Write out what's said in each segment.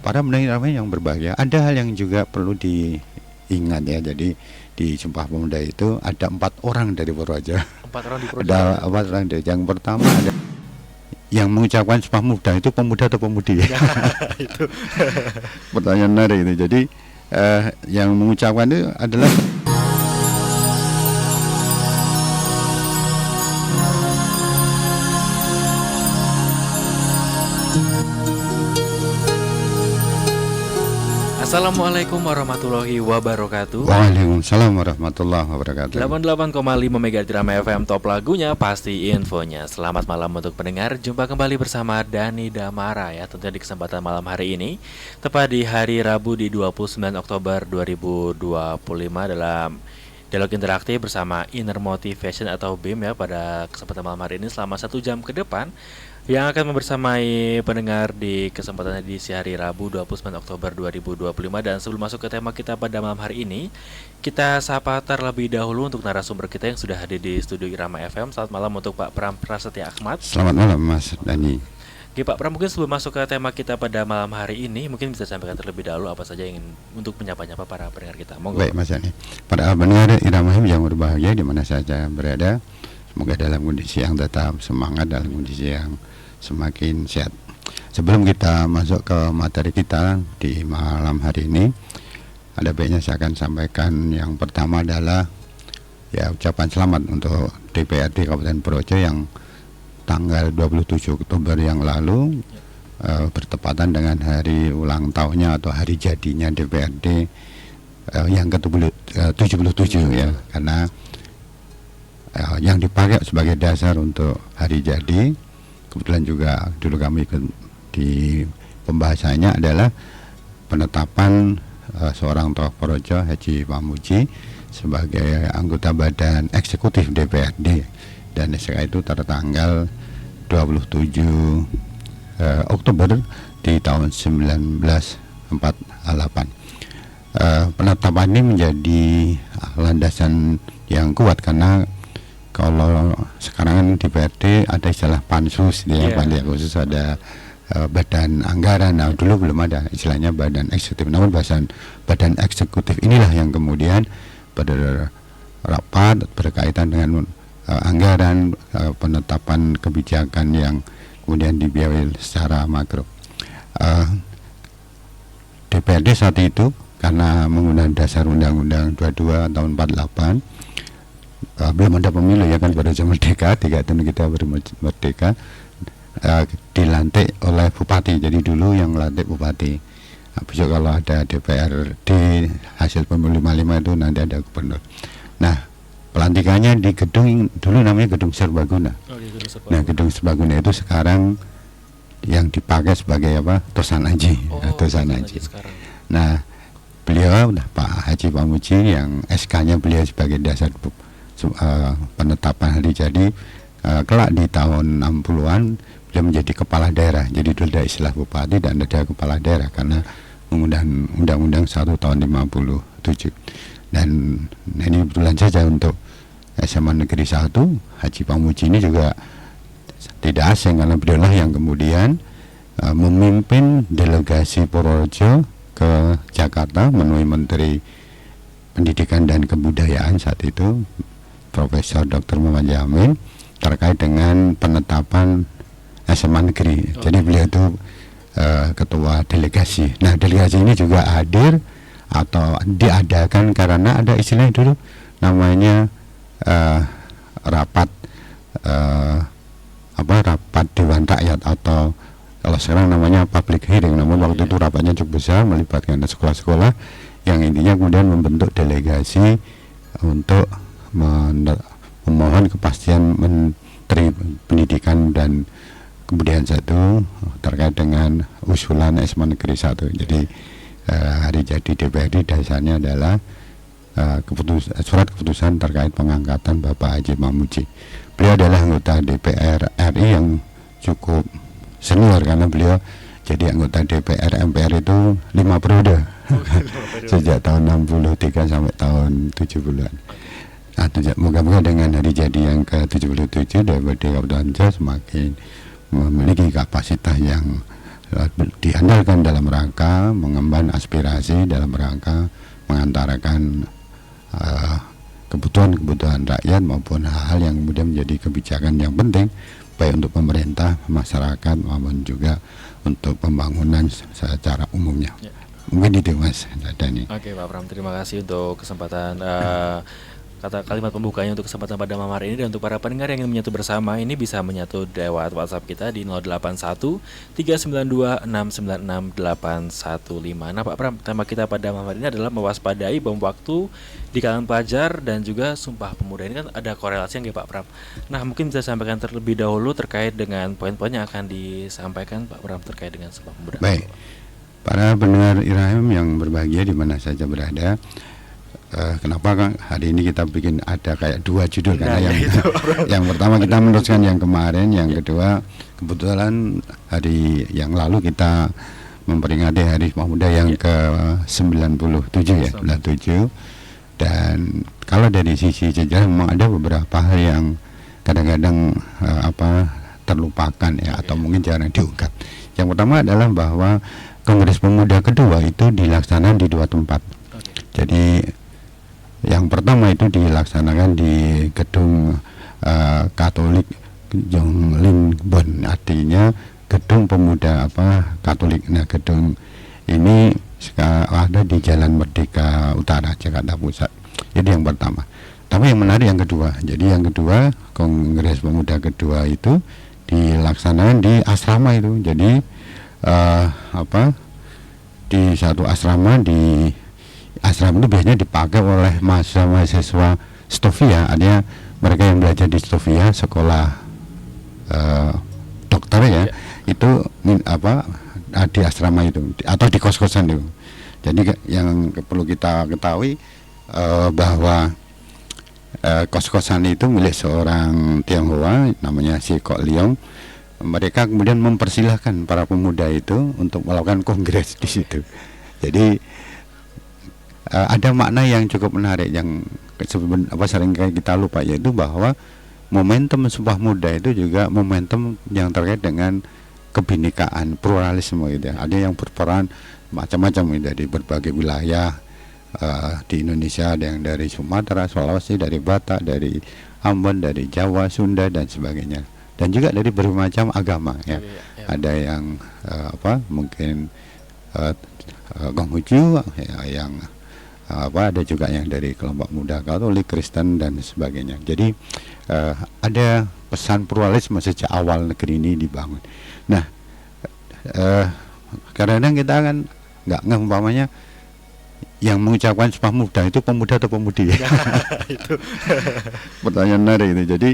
Para pendengar yang berbahagia, ada hal yang juga perlu diingat ya. Jadi di Sumpah Pemuda itu ada 4 orang dari Purworejo. 4 orang di Purworejo. Ada 4 orang dari. Yang pertama ada yang mengucapkan Sumpah Pemuda itu pemuda atau pemudi ya? Itu Pertanyaan menarik itu. Jadi yang mengucapkan itu adalah Assalamualaikum warahmatullahi wabarakatuh. Waalaikumsalam warahmatullahi wabarakatuh. 88,5 MHz Rama FM, top lagunya pasti infonya. Selamat malam untuk pendengar. Jumpa kembali bersama Dani Damara ya, tentunya di kesempatan malam hari ini, tepat di hari Rabu di 29 Oktober 2025 dalam dialog interaktif bersama Inner Motivation atau BIM ya. Pada kesempatan malam hari ini selama 1 jam ke depan yang akan membersamai pendengar di kesempatannya di hari Rabu 29 Oktober 2025. Dan sebelum masuk ke tema kita pada malam hari ini, kita sapa terlebih dahulu untuk narasumber kita yang sudah hadir di studio Irama FM. Selamat malam untuk Pak Pram Prasetya Ahmad. Selamat malam Mas Dani. Oke Pak Pram, mungkin sebelum masuk ke tema kita pada malam hari ini, mungkin bisa sampaikan terlebih dahulu apa saja yang ingin untuk menyapa-nyapa para pendengar kita. Monggo. Baik Mas Dani. Para pendengar Irama FM yang berbahagia di mana saja berada, semoga dalam kondisi yang tetap semangat, dalam kondisi yang semakin sehat. Sebelum kita masuk ke materi kita di malam hari ini, ada baiknya saya akan sampaikan yang pertama adalah ya ucapan selamat untuk DPRD Kabupaten Purworejo yang tanggal 27 Oktober yang lalu bertepatan dengan hari ulang tahunnya atau hari jadinya DPRD yang ke-77 ya, karena yang dipakai sebagai dasar untuk hari jadi, kebetulan juga dulu kami ikut di pembahasannya adalah penetapan seorang tokoh Purworejo, Haji Pamuji, sebagai anggota Badan Eksekutif DPRD, dan SK itu tertanggal 27 Oktober di tahun 1948. Penetapan ini menjadi landasan yang kuat karena kalau sekarang kan di DPRD ada istilah pansus ya, panitia khusus, ada badan anggaran. Nah dulu belum ada istilahnya badan eksekutif, namun badan eksekutif inilah yang kemudian berrapat berkaitan dengan anggaran, penetapan kebijakan yang kemudian dibiayai secara makro. DPRD saat itu karena menggunakan dasar Undang-Undang 22 tahun 48, belum ada pemilu ya kan, pada zaman merdeka 3 tahun kita baru merdeka, dilantik oleh bupati. Jadi dulu yang lantik bupati. Besok kalau ada DPRD hasil pemilu 55 itu nanti ada gubernur. Nah pelantikannya di gedung dulu namanya Gedung Serbaguna. Nah Gedung Serbaguna itu sekarang yang dipakai sebagai apa, Tosan Aji. Tosan Aji. Nah beliau Pak Haji Pamuji yang SK-nya beliau sebagai dasar penetapan hari jadi, kelak di tahun 60-an beliau menjadi kepala daerah. Jadi dulu ada istilah bupati dan ada kepala daerah karena menggunakan Undang-Undang 1 tahun 57. Dan ini kebetulan saja untuk SMA Negeri 1, Haji Pamuji ini juga tidak asing karena beliau lah yang kemudian memimpin delegasi Purworejo ke Jakarta menemui Menteri Pendidikan dan Kebudayaan saat itu, Profesor Dr. Muhammad Yamin, terkait dengan penetapan SMA Negeri. Jadi beliau itu ketua delegasi. Nah delegasi ini juga hadir atau diadakan karena ada istilah dulu namanya rapat rapat Dewan Rakyat, atau kalau sekarang namanya public hearing. Namun waktu itu rapatnya cukup besar, melibatkan sekolah-sekolah yang intinya kemudian membentuk delegasi untuk memohon kepastian Menteri Pendidikan dan Kebudayaan satu terkait dengan usulan SMA Negeri 1. Jadi hari jadi DPRD dasarnya adalah surat keputusan terkait pengangkatan Bapak Haji Pamuji. Beliau adalah anggota DPR RI yang cukup senior karena beliau jadi anggota DPR MPR itu 5 periode sejak tahun 63 sampai tahun 70-an. Nah, moga-moga dengan hari jadi yang ke-77 DPRD Kabupaten Purworejo semakin memiliki kapasitas yang diandalkan dalam rangka mengemban aspirasi, dalam rangka mengantarakan kebutuhan-kebutuhan rakyat maupun hal-hal yang kemudian menjadi kebijakan yang penting baik untuk pemerintah, masyarakat maupun juga untuk pembangunan secara umumnya. Mungkin itu Mas Dani. Oke Pak Pram, terima kasih untuk kesempatan kata kalimat pembukanya untuk kesempatan pada malam hari ini. Dan untuk para pendengar yang ingin menyatu bersama ini bisa menyatu lewat WhatsApp kita di 081 392 696 815. Nah Pak Pram, tema kita pada malam hari ini adalah mewaspadai bom waktu di kalangan pelajar dan juga Sumpah Pemuda. Ini kan ada korelasi nggak Pak Pram? Nah mungkin bisa sampaikan terlebih dahulu terkait dengan poin-poin yang akan disampaikan Pak Pram terkait dengan Sumpah Pemuda. Baik, para pendengar Irahim yang berbahagia di mana saja berada, kenapa kan hari ini kita bikin ada kayak dua judul karena yang pertama kita meneruskan yang kemarin, yang kedua kebetulan hari yang lalu kita memperingati Hari Sumpah Pemuda yang ke-97 ya, 97. Dan kalau dari sisi sejarah memang ada beberapa hal yang kadang-kadang terlupakan ya, atau mungkin jarang diungkap. Yang pertama adalah bahwa Kongres Pemuda kedua itu dilaksanakan di dua tempat. Jadi yang pertama itu dilaksanakan di gedung Katolik Jonglingbo, artinya gedung pemuda Katolik. Nah, gedung ini ada di Jalan Merdeka Utara, Jakarta Pusat. Jadi yang pertama. Tapi yang menarik yang kedua. Jadi yang kedua, Kongres Pemuda kedua itu dilaksanakan di asrama itu. Jadi di satu asrama asrama itu biasanya dipakai oleh mahasiswa Stovia, artinya mereka yang belajar di Stovia, sekolah dokter ya, itu di asrama itu atau di kos-kosan itu. Jadi yang perlu kita ketahui bahwa kos-kosan itu milik seorang Tionghoa namanya si Kok Leong. Mereka kemudian mempersilahkan para pemuda itu untuk melakukan kongres di situ. Jadi ada makna yang cukup menarik yang sering kita lupa, yaitu bahwa momentum Sumpah Pemuda itu juga momentum yang terkait dengan kebinekaan, pluralisme gitu ya. Ada yang berperan macam-macam dari berbagai wilayah di Indonesia, ada yang dari Sumatera, Sulawesi, dari Batak, dari Ambon, dari Jawa, Sunda dan sebagainya. Dan juga dari berbagai macam agama ya. Ada yang mungkin Konghucu yang ada juga yang dari kelompok muda Katolik, Kristen dan sebagainya. Jadi ada pesan pluralisme sejak awal negeri ini dibangun. Nah, kadang-kadang kita kan nggak umpamanya yang mengucapkan Sumpah Pemuda itu pemuda atau pemudi ya? Itu pertanyaan menarik itu. Jadi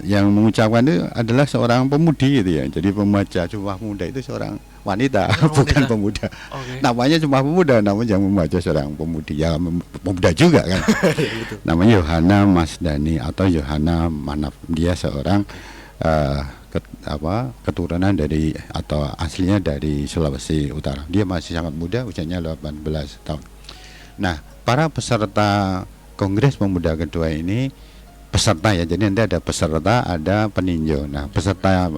yang mengucapkan itu adalah seorang pemudi gitu ya. Jadi pembaca Sumpah Pemuda itu seorang wanita, bukan pemuda. Namanya Sumpah Pemuda, namun yang membaca seorang pemudi, ya pemuda juga kan. Namanya Yohana Masdani atau Yohana Manaf. Dia seorang keturunan dari atau aslinya dari Sulawesi Utara. Dia masih sangat muda, usianya 18 tahun. Nah, para peserta Kongres Pemuda kedua ini peserta ya, jadi nanti ada peserta, ada peninjau. Nah, peserta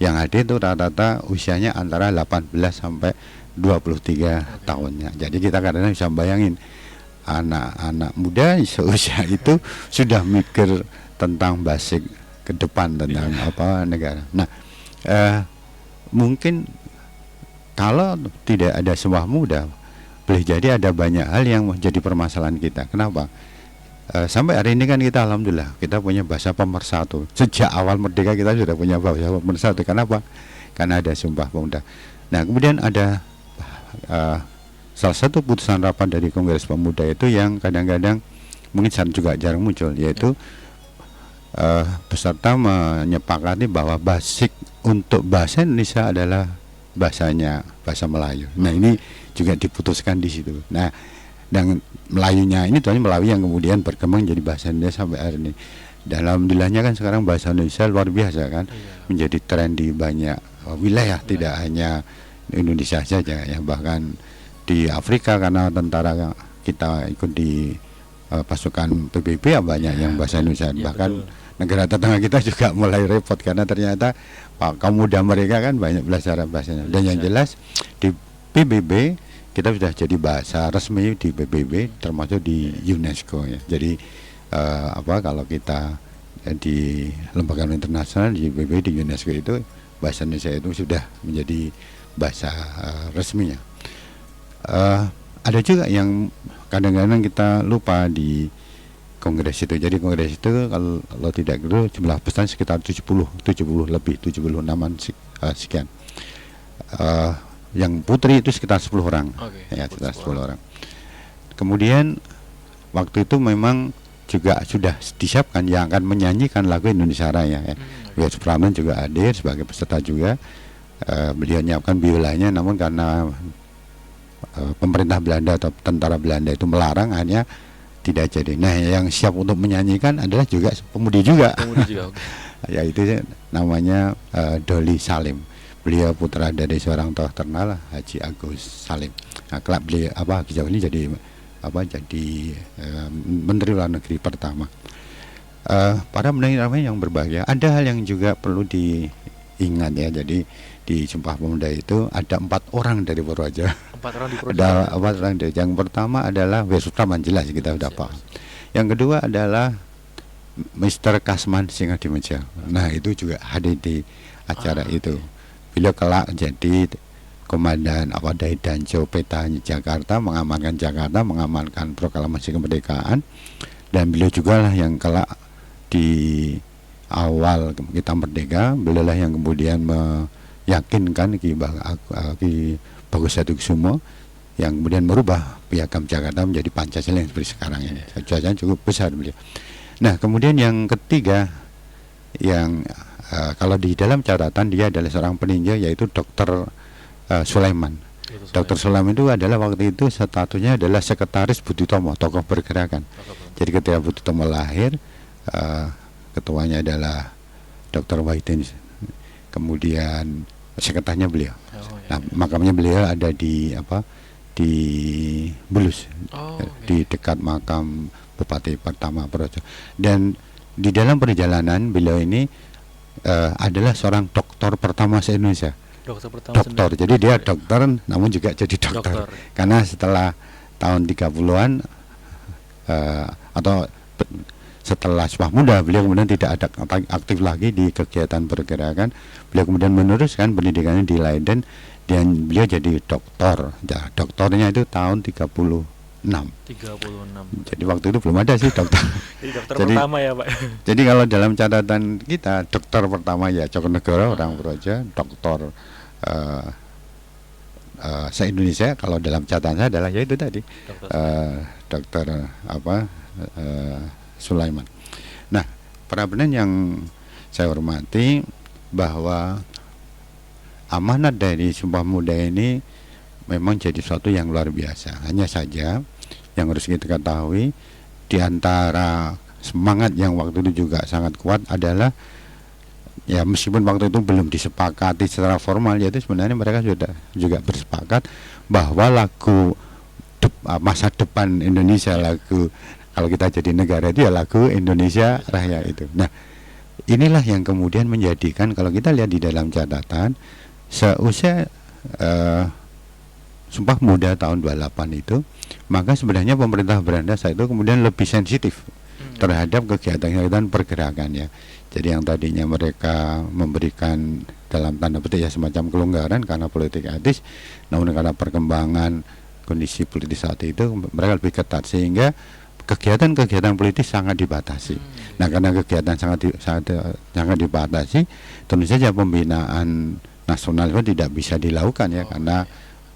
yang hadir itu rata-rata usianya antara 18 sampai 23 tahunnya. Jadi kita kadang-kadang bisa bayangin anak-anak muda seusia itu sudah mikir tentang basic ke depan tentang negara. Nah, mungkin kalau tidak ada Sumpah Pemuda, boleh jadi ada banyak hal yang menjadi permasalahan kita. Kenapa? Sampai hari ini kan kita alhamdulillah kita punya bahasa pemersatu. Sejak awal merdeka kita sudah punya bahasa pemersatu. Kenapa? Karena ada Sumpah Pemuda. Nah, kemudian ada salah satu putusan rapat dari Kongres Pemuda itu yang kadang-kadang mungkin juga jarang muncul, yaitu peserta menyepakati bahwa basic untuk bahasa Indonesia adalah bahasa Melayu. Nah, ini juga diputuskan di situ. Nah, dan Melayunya ini tuanya Melayu yang kemudian berkembang jadi bahasa Indonesia sampai hari ini. Dan alhamdulillahnya kan sekarang bahasa Indonesia luar biasa kan, menjadi tren di banyak wilayah, tidak hanya Indonesia saja ya, bahkan di Afrika karena tentara kita ikut di pasukan PBB ya banyak yang bahasa Indonesia, bahkan negara tetangga kita juga mulai repot karena ternyata kaum muda mereka kan banyak belajar bahasanya. Dan yang jelas di PBB kita sudah jadi bahasa resmi di PBB termasuk di UNESCO ya. Jadi kalau kita di lembaga internasional di PBB di UNESCO itu bahasa Indonesia itu sudah menjadi bahasa resminya. Ada juga yang kadang-kadang kita lupa di kongres itu. Jadi kongres itu kalau tidak keliru jumlah peserta sekitar 70 lebih 76-an sekian. Yang putri itu sekitar 10 orang. Ya, sekitar 10 orang. Kemudian waktu itu memang juga sudah disiapkan yang akan menyanyikan lagu Indonesia Raya ya. W.R. Supratman juga hadir sebagai peserta juga. Beliau menyiapkan biolanya, namun karena pemerintah Belanda atau tentara Belanda itu melarang, hanya tidak jadi. Nah, yang siap untuk menyanyikan adalah juga pemudi juga. Yaitu namanya Doli Salim. Beliau putra dari seorang tokoh terkenal, Haji Agus Salim. Nah, kelak beliau Haji ini jadi Menteri Luar Negeri pertama. Para pendengar yang berbahagia, ada hal yang juga perlu diingat ya. Jadi di Sumpah Pemuda itu ada 4 orang dari Purworejo. 4 orang di Purworejo. Ada 4 orang. Yang pertama adalah W.R. Supratman, jelas kita sudah paham. Yang kedua adalah Mr. Kasman Singadimeja. Nah, itu juga hadir di acara itu. Beliau kelak jadi komandan Dai Danco Peta Jakarta, mengamankan Jakarta, mengamankan proklamasi kemerdekaan. Dan beliau juga lah yang kelak di awal kita merdeka, beliau lah yang kemudian meyakinkan Ki Bagus Hadikussumo yang kemudian merubah Piagam Jakarta menjadi Pancasila yang seperti sekarang ini. Jabatan cukup besar beliau. Nah, kemudian yang ketiga yang kalau di dalam catatan dia adalah seorang peninjau, yaitu Dr. Sulaiman. Dr. Sulaiman itu adalah waktu itu statusnya adalah sekretaris Budi Utomo, tokoh pergerakan. Jadi ketika Budi Utomo lahir, ketuanya adalah Dr. Wahidin, kemudian sekretarnya beliau. Nah, makamnya beliau ada di Bulus, di dekat makam Bupati pertama Purworejo. Dan di dalam perjalanan beliau ini adalah seorang doktor pertama se-Indonesia. Dokter. Jadi dia dokter namun juga jadi dokter. Karena setelah tahun 30-an atau setelah Sumpah Pemuda, beliau kemudian tidak ada aktif lagi di kegiatan pergerakan. Beliau kemudian meneruskan pendidikannya di Leiden dan beliau jadi doktor. Ya, doktornya itu tahun 36. Jadi waktu itu belum ada sih dokter. Jadi dokter pertama ya, Pak. Jadi kalau dalam catatan kita, dokter pertama ya Jogonegoro orang Purworejo, doktor se-Indonesia. Kalau dalam catatan saya adalah yaitu tadi dokter Sulaiman. Nah, para pendengar yang saya hormati, bahwa amanat dari Sumpah Pemuda ini memang jadi sesuatu yang luar biasa. Hanya saja yang harus kita ketahui, di antara semangat yang waktu itu juga sangat kuat adalah ya, meskipun waktu itu belum disepakati secara formal, yaitu sebenarnya mereka sudah juga bersepakat bahwa lagu masa depan Indonesia, lagu kalau kita jadi negara itu ya lagu Indonesia Raya itu. Nah, inilah yang kemudian menjadikan, kalau kita lihat di dalam catatan, seusia Sumpah Pemuda tahun 28 itu, maka sebenarnya pemerintah Belanda saat itu kemudian lebih sensitif terhadap kegiatan-kegiatan pergerakan ya. Jadi yang tadinya mereka memberikan dalam tanda petik ya semacam kelonggaran karena politik etis, namun karena perkembangan kondisi politis saat itu mereka lebih ketat, sehingga kegiatan-kegiatan politis sangat dibatasi. Nah, karena kegiatan sangat dibatasi, tentu saja pembinaan nasionalisme tidak bisa dilakukan ya, karena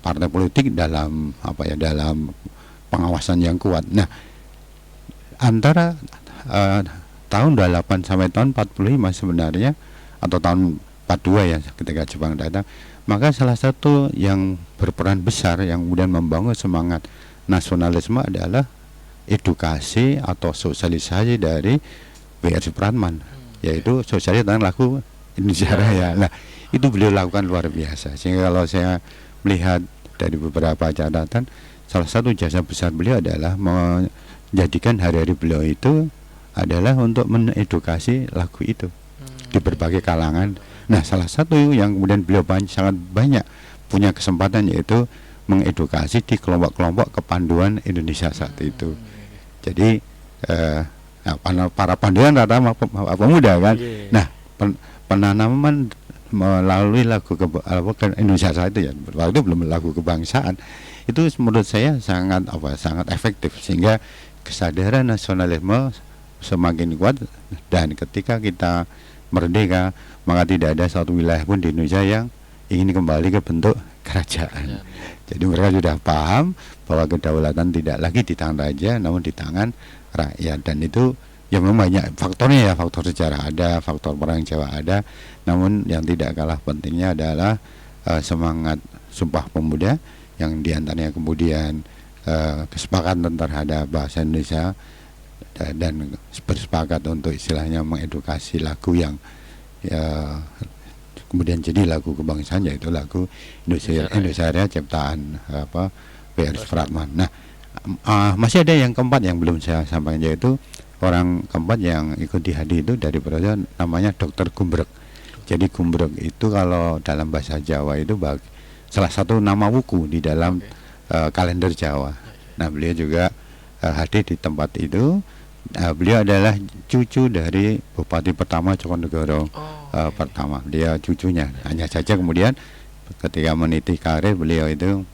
partai politik dalam dalam pengawasan yang kuat. Nah, antara tahun 28 sampai tahun 45 sebenarnya, atau tahun 42 ya ketika Jepang datang, maka salah satu yang berperan besar yang kemudian membangun semangat nasionalisme adalah edukasi atau sosialisasi dari W.R. Supratman, yaitu sosialisasi tentang lagu Indonesia Raya. Nah, itu beliau lakukan luar biasa, sehingga kalau saya melihat dari beberapa catatan, salah satu jasa besar beliau adalah menjadikan hari-hari beliau itu adalah untuk mengedukasi lagu itu di berbagai kalangan. Nah, salah satu yang kemudian beliau sangat banyak punya kesempatan yaitu mengedukasi di kelompok-kelompok kepanduan Indonesia saat itu. Jadi para panduan rata-rata pemuda kan. Nah, penanaman melalui lagu Indonesia saat itu ya, waktu itu belum lagu kebangsaan, itu menurut saya sangat efektif, sehingga kesadaran nasionalisme semakin kuat. Dan ketika kita merdeka, maka tidak ada satu wilayah pun di Indonesia yang ingin kembali ke bentuk kerajaan. Jadi mereka sudah paham bahwa kedaulatan tidak lagi di tangan raja, namun di tangan rakyat. Dan itu ya memang banyak faktornya ya, faktor sejarah ada, faktor perang Jawa ada, namun yang tidak kalah pentingnya adalah semangat Sumpah Pemuda yang diantaranya kemudian kesepakatan terhadap bahasa Indonesia dan bersepakat untuk istilahnya mengedukasi lagu yang kemudian jadi lagu kebangsaan, yaitu lagu Indonesia Raya ciptaan W.R. Supratman. Nah, masih ada yang keempat yang belum saya sampaikan, yaitu orang keempat yang ikut di hadir itu dari Projo, namanya Dr. Gumbrek. Jadi Gumbrek itu kalau dalam bahasa Jawa itu salah satu nama wuku di dalam kalender Jawa. Nah, beliau juga hadir di tempat itu. Beliau adalah cucu dari Bupati pertama Cokonegoro pertama. Dia cucunya. Hanya saja kemudian ketika meniti karir beliau itu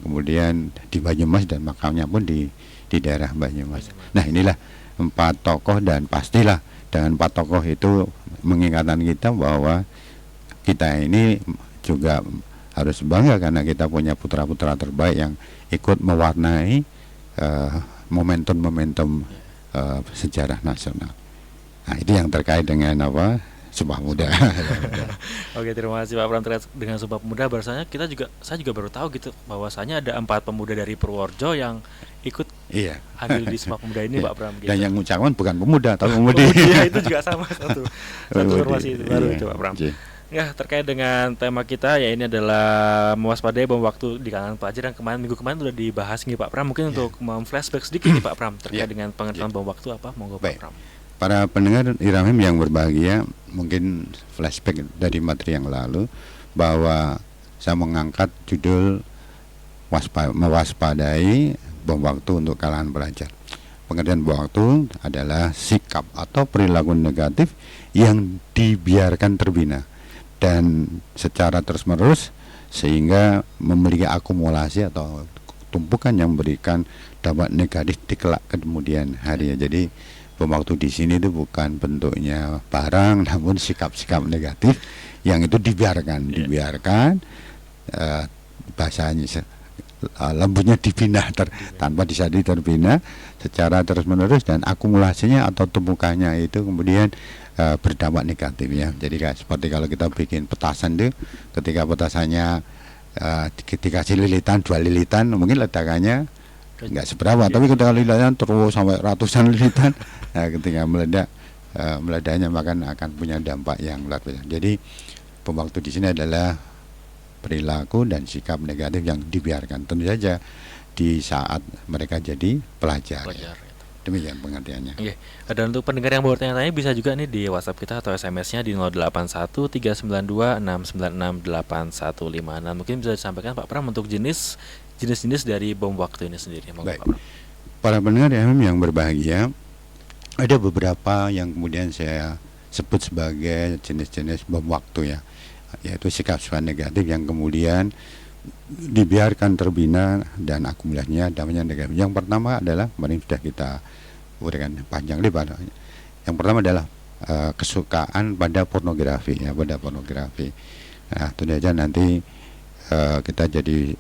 kemudian di Banyumas, dan makamnya pun di daerah Banyumas. Nah, inilah 4 tokoh, dan pastilah dengan 4 tokoh itu mengingatkan kita bahwa kita ini juga harus bangga karena kita punya putra-putra terbaik yang ikut mewarnai momentum-momentum sejarah nasional. Nah, itu yang terkait dengan Sumpah Pemuda. Oke, terima kasih Pak Pram terkait dengan Sumpah Pemuda. Saya juga baru tahu gitu bahwasanya ada 4 pemuda dari Purworejo yang ikut hadir di Sumpah Pemuda ini, Pak Pram. Gitu. Dan yang mengucapkan bukan pemuda, tapi pemudi. Itu juga sama satu informasi baru itu, Pak Pram. Ya, terkait dengan tema kita ya, ini adalah mewaspadai bom waktu di kalangan pelajar yang minggu kemarin sudah dibahas nih Pak Pram. Mungkin untuk flashback sedikit nih Pak Pram terkait dengan pengertian bom waktu apa, monggo Pak Pram. Para pendengar Irahim yang berbahagia, mungkin flashback dari materi yang lalu bahwa saya mengangkat judul mewaspadai bom waktu untuk kalangan pelajar. Pengertian bom waktu adalah sikap atau perilaku negatif yang dibiarkan terbina dan secara terus-menerus sehingga memiliki akumulasi atau tumpukan yang memberikan dampak negatif di kelak kemudian hari. Jadi bom waktu di sini itu bukan bentuknya barang, namun sikap-sikap negatif yang itu dibiarkan bahasanya lembutnya dibina tanpa disadari terbina secara terus-menerus, dan akumulasinya atau tumpukannya itu kemudian berdampak negatif ya. Jadi seperti kalau kita bikin petasan itu, ketika petasannya dikasih lilitan 2 lilitan, mungkin ledakannya nggak seberapa, tapi ketika lilitan terus sampai ratusan lilitan, ketika meledaknya maka akan punya dampak yang luar biasa. Jadi bom waktu di sini adalah perilaku dan sikap negatif yang dibiarkan, tentu saja di saat mereka jadi pelajar. Demikian pengertiannya. Oke. Dan untuk pendengar yang mau bertanya-tanya bisa juga nih di WhatsApp kita atau SMS-nya di 081392696815. Nah, mungkin bisa disampaikan Pak Pram untuk jenis-jenis dari bom waktu ini sendiri. Baik. Pak Pram. Para pendengar yang berbahagia, ada beberapa yang kemudian saya sebut sebagai jenis-jenis bom waktu ya, yaitu sikap-sikap negatif yang kemudian dibiarkan terbina dan akumulasinya dampaknya negatif. Yang pertama adalah, kemarin sudah kita uraikan panjang lebar. Yang pertama adalah kesukaan pada pornografi ya, pada pornografi. Nah, tentu saja nanti kita jadi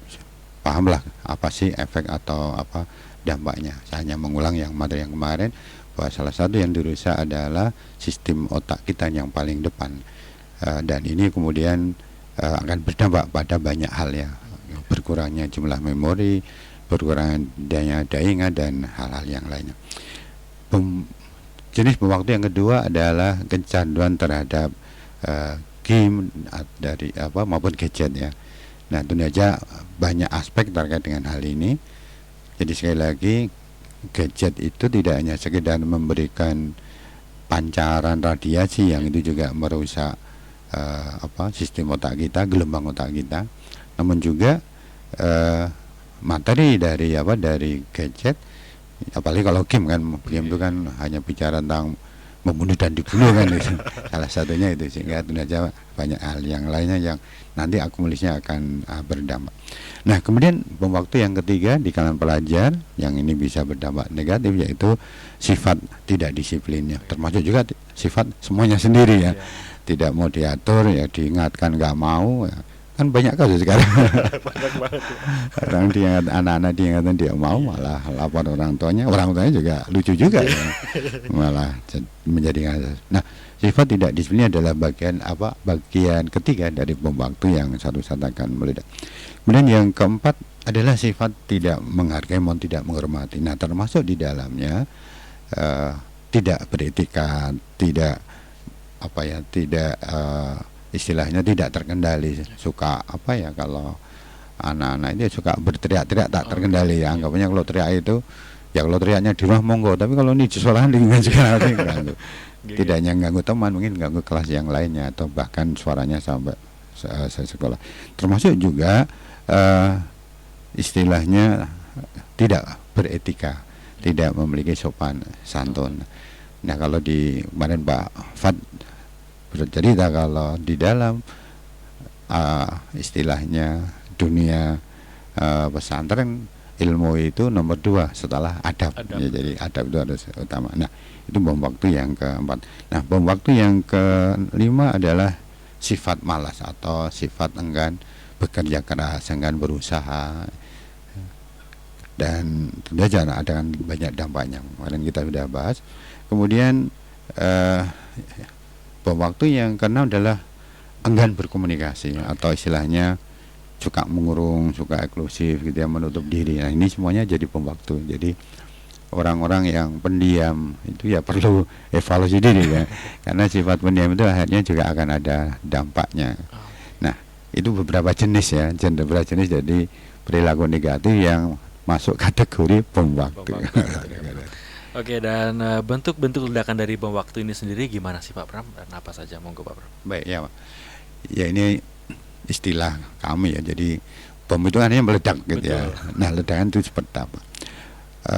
pahamlah apa sih efek atau apa dampaknya. Saya hanya mengulang yang materi yang kemarin, bahwa salah satu yang dirusak adalah sistem otak kita yang paling depan. Dan ini kemudian akan berdampak pada banyak hal ya, berkurangnya jumlah memori, berkurangnya daya ingat, dan hal-hal yang lainnya. Jenis bom waktu yang kedua adalah kecanduan terhadap game dari maupun gadget ya. Nah, tentu saja banyak aspek terkait dengan hal ini. Jadi sekali lagi gadget itu tidak hanya sekedar memberikan pancaran radiasi yang itu juga merusak sistem otak kita, gelombang otak kita, namun juga materi dari gadget, apalagi kalau game itu kan hanya bicara tentang membunuh dan dibunuh kan itu. Salah satunya itu, sehingga tentu saja banyak hal yang lainnya yang nanti akumulasinya akan berdampak. Nah, kemudian bom waktu yang ketiga di kalangan pelajar yang ini bisa berdampak negatif, yaitu sifat tidak disiplinnya, termasuk juga sifat semuanya sendiri ya, tidak mau diatur ya, diingatkan nggak mau ya. Kan banyak kasus sekarang. Banyak banget ya. Orang diingat, anak-anak diingatkan dia mau, malah lapor orang tuanya juga lucu juga ya. Malah menjadi kasus. Nah, sifat tidak disiplin adalah bagian ketiga dari bom waktu yang satu akan meledak. Kemudian yang keempat adalah sifat tidak menghargai maupun tidak menghormati. Nah, termasuk di dalamnya tidak beretika, tidak istilahnya tidak terkendali, suka kalau anak-anak itu suka berteriak-teriak tak terkendali ya, anggapnya kalau teriak itu ya, kalau teriaknya di rumah monggo, tapi kalau di sekolah lingkungan sekolah ganggu. Tidak hanya ganggu teman, mungkin ganggu kelas yang lainnya, atau bahkan suaranya sampai sekolah. Termasuk juga istilahnya tidak beretika, tidak memiliki sopan santun. Nah, kalau di kemarin Pak Fad bercerita kalau di dalam istilahnya dunia pesantren, ilmu itu nomor 2 setelah adab. Ya, jadi adab itu harus utama. Nah, itu bom waktu yang keempat. Nah, bom waktu yang kelima adalah sifat malas atau sifat enggan bekerja keras, enggan berusaha, dan tentu saja ada banyak dampaknya. Kemarin kita sudah bahas. Kemudian bom waktu yang keenam adalah enggan berkomunikasi, atau istilahnya suka mengurung, suka eksklusif gitu ya, menutup diri. Nah, ini semuanya jadi bom waktu. Jadi orang-orang yang pendiam itu ya perlu evaluasi diri ya, karena sifat pendiam itu akhirnya juga akan ada dampaknya. Nah, itu beberapa jenis ya, jadi perilaku negatif yang masuk kategori bom waktu. Oke, dan bentuk-bentuk ledakan dari bom waktu ini sendiri gimana sih Pak Pram, dan apa saja? Monggo Pak Pram. Baik ya Pak. Ya, ini istilah kami ya, jadi bom itu artinya meledak gitu. Betul. Ya. Nah, ledakan itu seperti apa?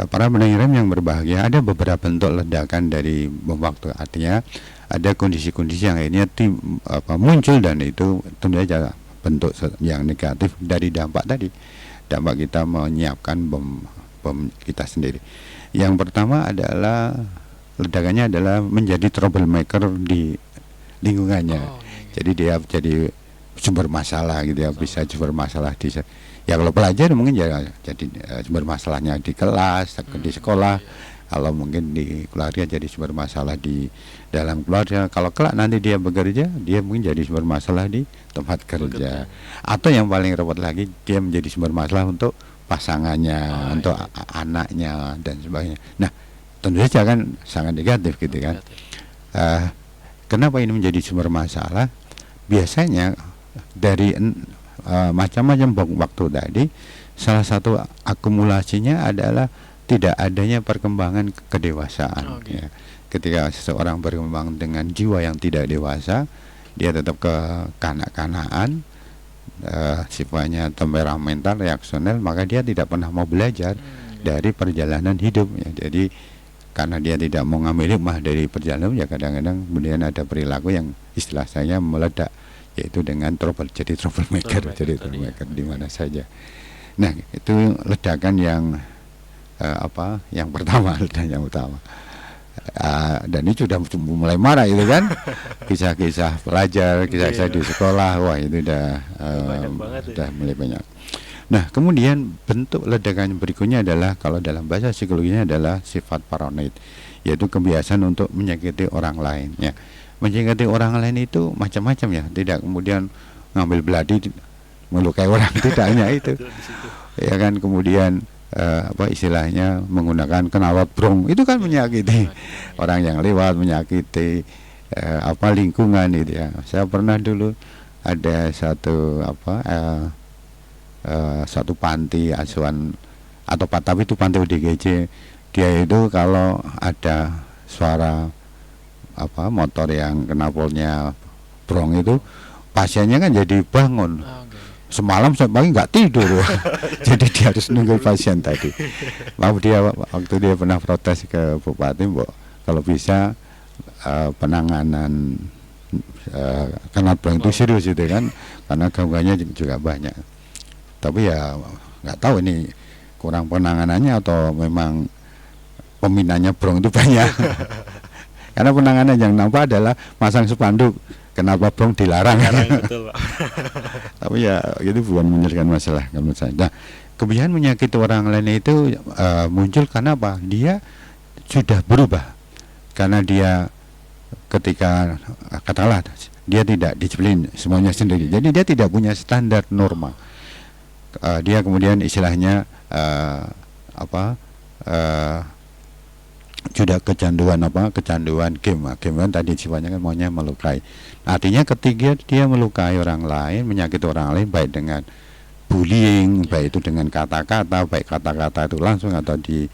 Para pendengar yang berbahagia, ada beberapa bentuk ledakan dari bom waktu. Artinya ada kondisi-kondisi yang akhirnya muncul, dan itu tentu saja bentuk yang negatif dari dampak tadi. Dampak kita menyiapkan bom kita sendiri. Yang pertama adalah ledakannya adalah menjadi troublemaker di lingkungannya. Jadi dia jadi sumber masalah gitu ya, bisa sumber masalah di ya, kalau pelajar mungkin ya jadi sumber masalahnya di kelas, di sekolah. Kalau mungkin di keluarga jadi sumber masalah di dalam keluarga. Kalau kelak nanti dia bekerja, dia mungkin jadi sumber masalah di tempat kerja. Atau yang paling repot lagi, dia menjadi sumber masalah untuk pasangannya, untuk anaknya dan sebagainya. Nah, tentu saja kan sangat negatif gitu kan. Kenapa ini menjadi sumber masalah? Biasanya dari macam-macam bom waktu tadi, salah satu akumulasinya adalah tidak adanya perkembangan kedewasaan. Ya. Ketika seseorang berkembang dengan jiwa yang tidak dewasa, dia tetap kekanak-kanakan, sifatnya temperamental, reaksional, maka dia tidak pernah mau belajar dari perjalanan hidup ya. Jadi karena dia tidak mau ngambil hikmah dari perjalanan, ya kadang-kadang kemudian ada perilaku yang istilah saya meledak, yaitu dengan troublemaker di mana saja. Nah, itu ledakan yang yang pertama, ledakan yang utama. Dan ini sudah mulai marah itu kan. Kisah-kisah pelajar, kisah-kisah di sekolah, wah itu udah mulai banyak. Nah, kemudian bentuk ledakan berikutnya adalah, kalau dalam bahasa psikologinya adalah sifat paranoid, yaitu kebiasaan untuk menyakiti orang lain ya. Menyakiti orang lain itu macam-macam ya, tidak kemudian ngambil belati melukai orang, tidak hanya itu. Ya kan, kemudian istilahnya menggunakan knalpot brong, itu kan menyakiti orang yang lewat, menyakiti lingkungan itu ya. Saya pernah dulu ada satu panti asuhan, tapi itu panti ODGJ dia itu kalau ada suara apa motor yang knalpotnya brong itu, pasiennya kan jadi bangun. Semalam sampai pagi nggak tidur. Jadi dia harus nunggu pasien tadi. Lalu dia waktu dia pernah protes ke bupati, Mbok, kalau bisa penanganan knalpot brong itu serius itu kan, karena gangguannya juga banyak. Tapi ya nggak tahu ini kurang penanganannya atau memang peminatnya brong itu banyak. Karena penanganan yang nampak adalah masang spanduk kenapa brong dilarang. Betul, Pak. Tapi ya itu bukan menyelesaikan masalah menurut saya. Nah, kebiasaan menyakiti orang lain itu muncul karena apa? Dia sudah berubah. Karena dia ketika katakanlah dia tidak disiplin semuanya sendiri. Jadi dia tidak punya standar norma. Dia kemudian istilahnya sudah kecanduan game kan tadi sifatnya kan maunya melukai. Artinya ketika dia melukai orang lain, menyakiti orang lain, baik dengan bullying, baik itu dengan kata-kata, baik kata-kata itu langsung atau di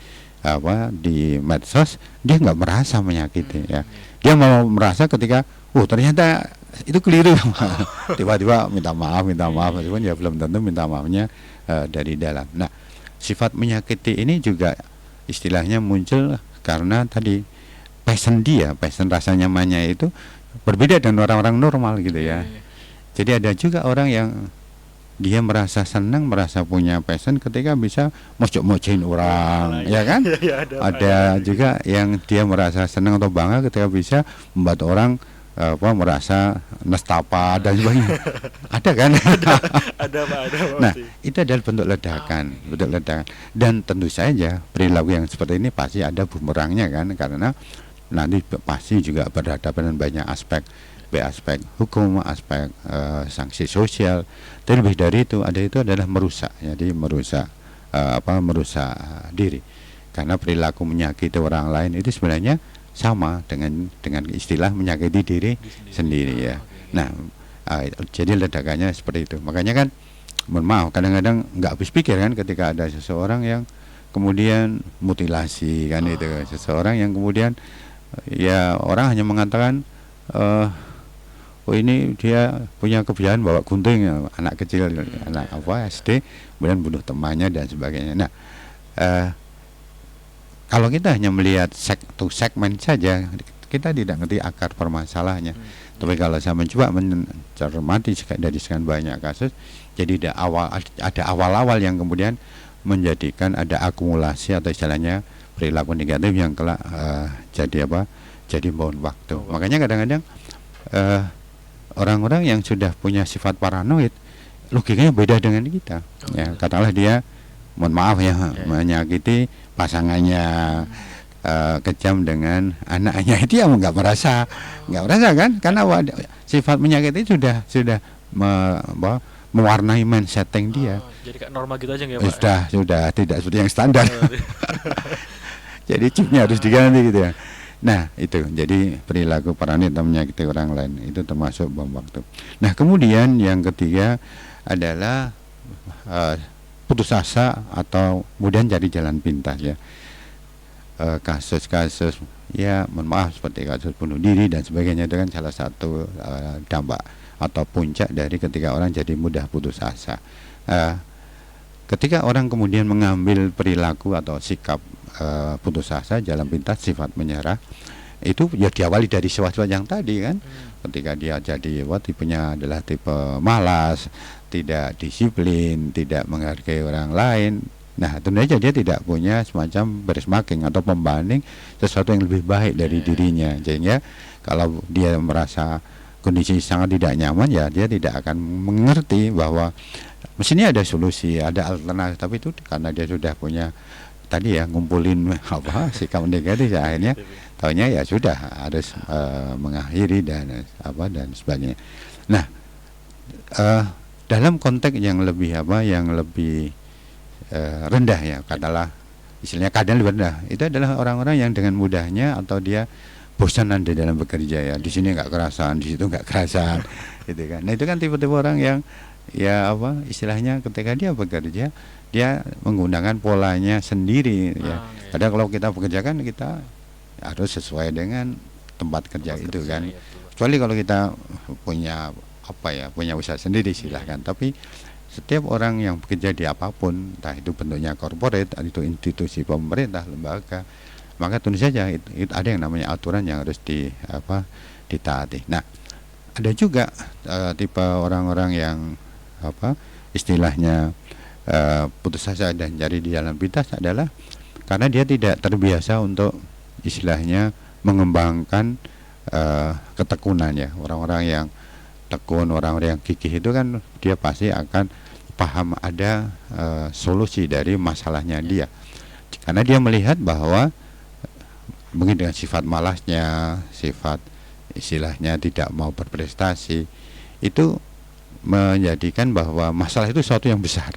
medsos, dia nggak merasa menyakiti ya. Dia mau merasa ketika ternyata itu keliru. Tiba-tiba minta maaf meskipun ya belum tentu minta maafnya dari dalam. Nah, sifat menyakiti ini juga istilahnya muncul karena tadi passion rasa nyamannya itu berbeda dengan orang-orang normal gitu ya. Jadi ada juga orang yang dia merasa senang, merasa punya passion ketika bisa mojok-mojokin orang, ya kan? Ada juga yang dia merasa senang atau bangga ketika bisa membuat orang merasa nestapa dan sebagainya. Ada kan? Ada Pak. Nah, itu adalah bentuk ledakan. Dan tentu saja perilaku yang seperti ini pasti ada bumerangnya kan, karena nanti pasti juga berhadapan dengan banyak aspek, aspek hukum, aspek sanksi sosial. Dan lebih dari itu adalah merusak. Jadi merusak diri. Karena perilaku menyakiti orang lain itu sebenarnya sama dengan istilah menyakiti diri sendiri ya. Nah, jadi ledakannya seperti itu. Makanya kan, mohon maaf, kadang-kadang nggak habis pikir kan ketika ada seseorang yang kemudian mutilasi kan itu, seseorang yang kemudian ya orang hanya mengatakan ini dia punya kebiasaan bawa gunting ya, anak kecil, anak SD, kemudian bunuh temannya dan sebagainya. Nah, kalau kita hanya melihat segmen saja, kita tidak ngerti akar permasalahannya. Tapi kalau saya mencoba mencermati dari sekian banyak kasus, jadi ada awal-awal yang kemudian menjadikan ada akumulasi atau istilahnya perilaku negatif yang kelak jadi baun waktu. Makanya kadang-kadang orang-orang yang sudah punya sifat paranoid, logikanya beda dengan kita. Ya, katakanlah dia, mohon maaf ya, menyakiti pasangannya, kejam dengan anaknya, itu ya nggak merasa kan, karena sifat menyakiti sudah mewarnai mindsetting dia. Jadi kayak normal gitu aja nggak Pak? Sudah tidak seperti yang standar. Jadi chipnya harus diganti gitu ya. Nah itu, jadi perilaku paranoid atau menyakiti orang lain itu termasuk bom waktu. Nah kemudian yang ketiga adalah putus asa atau kemudian cari jalan pintas ya. Kasus-kasus ya mohon maaf seperti kasus bunuh diri dan sebagainya, itu kan salah satu dampak atau puncak dari ketika orang jadi mudah putus asa. Ketika orang kemudian mengambil perilaku atau sikap putus asa, jalan pintas, sifat menyerah, itu ya diawali dari sifat-sifat yang tadi kan. Ketika dia jadi tipenya adalah tipe malas, tidak disiplin, tidak menghargai orang lain. Nah, tentu saja dia tidak punya semacam benchmarking atau pembanding sesuatu yang lebih baik dari dirinya. Sehingga kalau dia merasa kondisi sangat tidak nyaman, ya dia tidak akan mengerti bahwa mestinya ada solusi, ada alternatif. Tapi itu karena dia sudah punya tadi ya, ngumpulin sikap negatif, ya akhirnya taunya ya sudah harus mengakhiri dan sebagainya. Nah, dalam konteks yang lebih rendah ya, katakanlah istilahnya keadaan lebih rendah, itu adalah orang-orang yang dengan mudahnya atau dia bosanan di dalam bekerja ya, di sini nggak kerasan, di situ nggak kerasan, gitu kan. Nah itu kan tipe-tipe orang yang ya istilahnya ketika dia bekerja dia menggunakan polanya sendiri ya. Kadang kalau kita bekerja kan kita harus sesuai dengan tempat kerja itu kan. Ya, betul. Kecuali kalau kita punya punya usaha sendiri silahkan. Tapi setiap orang yang bekerja di apapun, entah itu bentuknya corporate, itu institusi pemerintah, lembaga, maka tentu saja itu ada yang namanya aturan yang harus ditaati. Nah, ada juga tipe orang-orang yang istilahnya putus asa dan cari di jalan pintas adalah karena dia tidak terbiasa untuk istilahnya mengembangkan ketekunan ya. Orang-orang yang tekun, orang-orang yang gigih itu kan dia pasti akan paham ada solusi dari masalahnya dia, karena dia melihat bahwa mungkin dengan sifat malasnya, sifat istilahnya tidak mau berprestasi, itu menjadikan bahwa masalah itu sesuatu yang besar.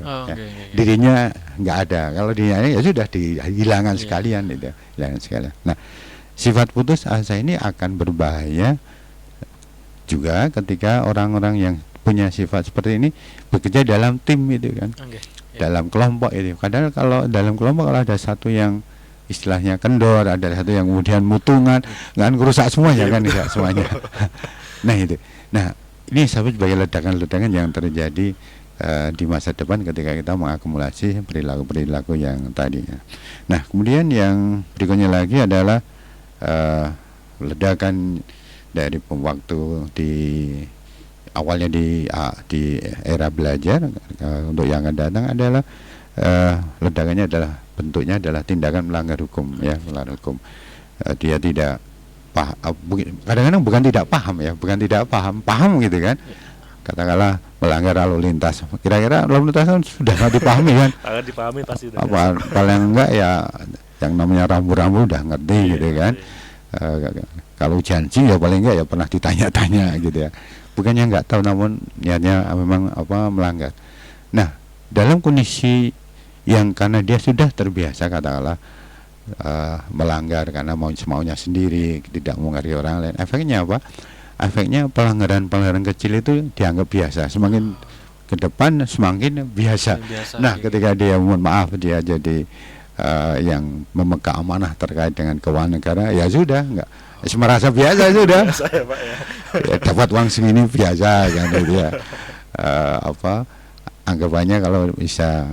Dirinya nggak ada, kalau dirinya ya sudah dihilangkan sekalian, hilangkan sekalian. Nah, sifat putus asa ini akan berbahaya juga ketika orang-orang yang punya sifat seperti ini bekerja dalam tim itu kan, dalam kelompok itu. Kadang kalau dalam kelompok kalau ada satu yang istilahnya kendor, ada satu yang kemudian mutungan, kan merusak semuanya kan, ya semuanya. Nah itu, ini sebagai ledakan-ledakan yang terjadi di masa depan ketika kita mengakumulasi perilaku-perilaku yang tadinya. Nah kemudian yang berikutnya lagi adalah ledakan dari waktu di awalnya di era belajar, untuk yang akan datang adalah ledakannya adalah bentuknya adalah tindakan melanggar hukum ya, melanggar hukum. Dia tidak kadang-kadang bukan tidak paham gitu kan, katakanlah melanggar lalu lintas, kira-kira lalu lintas kan sudah nggak dipahami kan. Akan dipahami pasti udah. Paling enggak ya yang namanya rambu-rambu udah ngerti gitu kan. Kalau janji ya paling enggak ya pernah ditanya-tanya gitu ya, bukannya nggak tahu namun niatnya memang melanggar. Nah dalam kondisi yang karena dia sudah terbiasa katakanlah melanggar karena maunya sendiri, tidak menghargai orang lain, efeknya apa? Efeknya pelanggaran kecil itu dianggap biasa, semakin ke depan semakin biasa. Nah ketika dia mohon maaf dia jadi yang memegang amanah terkait dengan keuangan negara, ya sudah nggak merasa biasa sudah. Ya, dapat uang segini biasa kan gitu ya. Anggapannya kalau bisa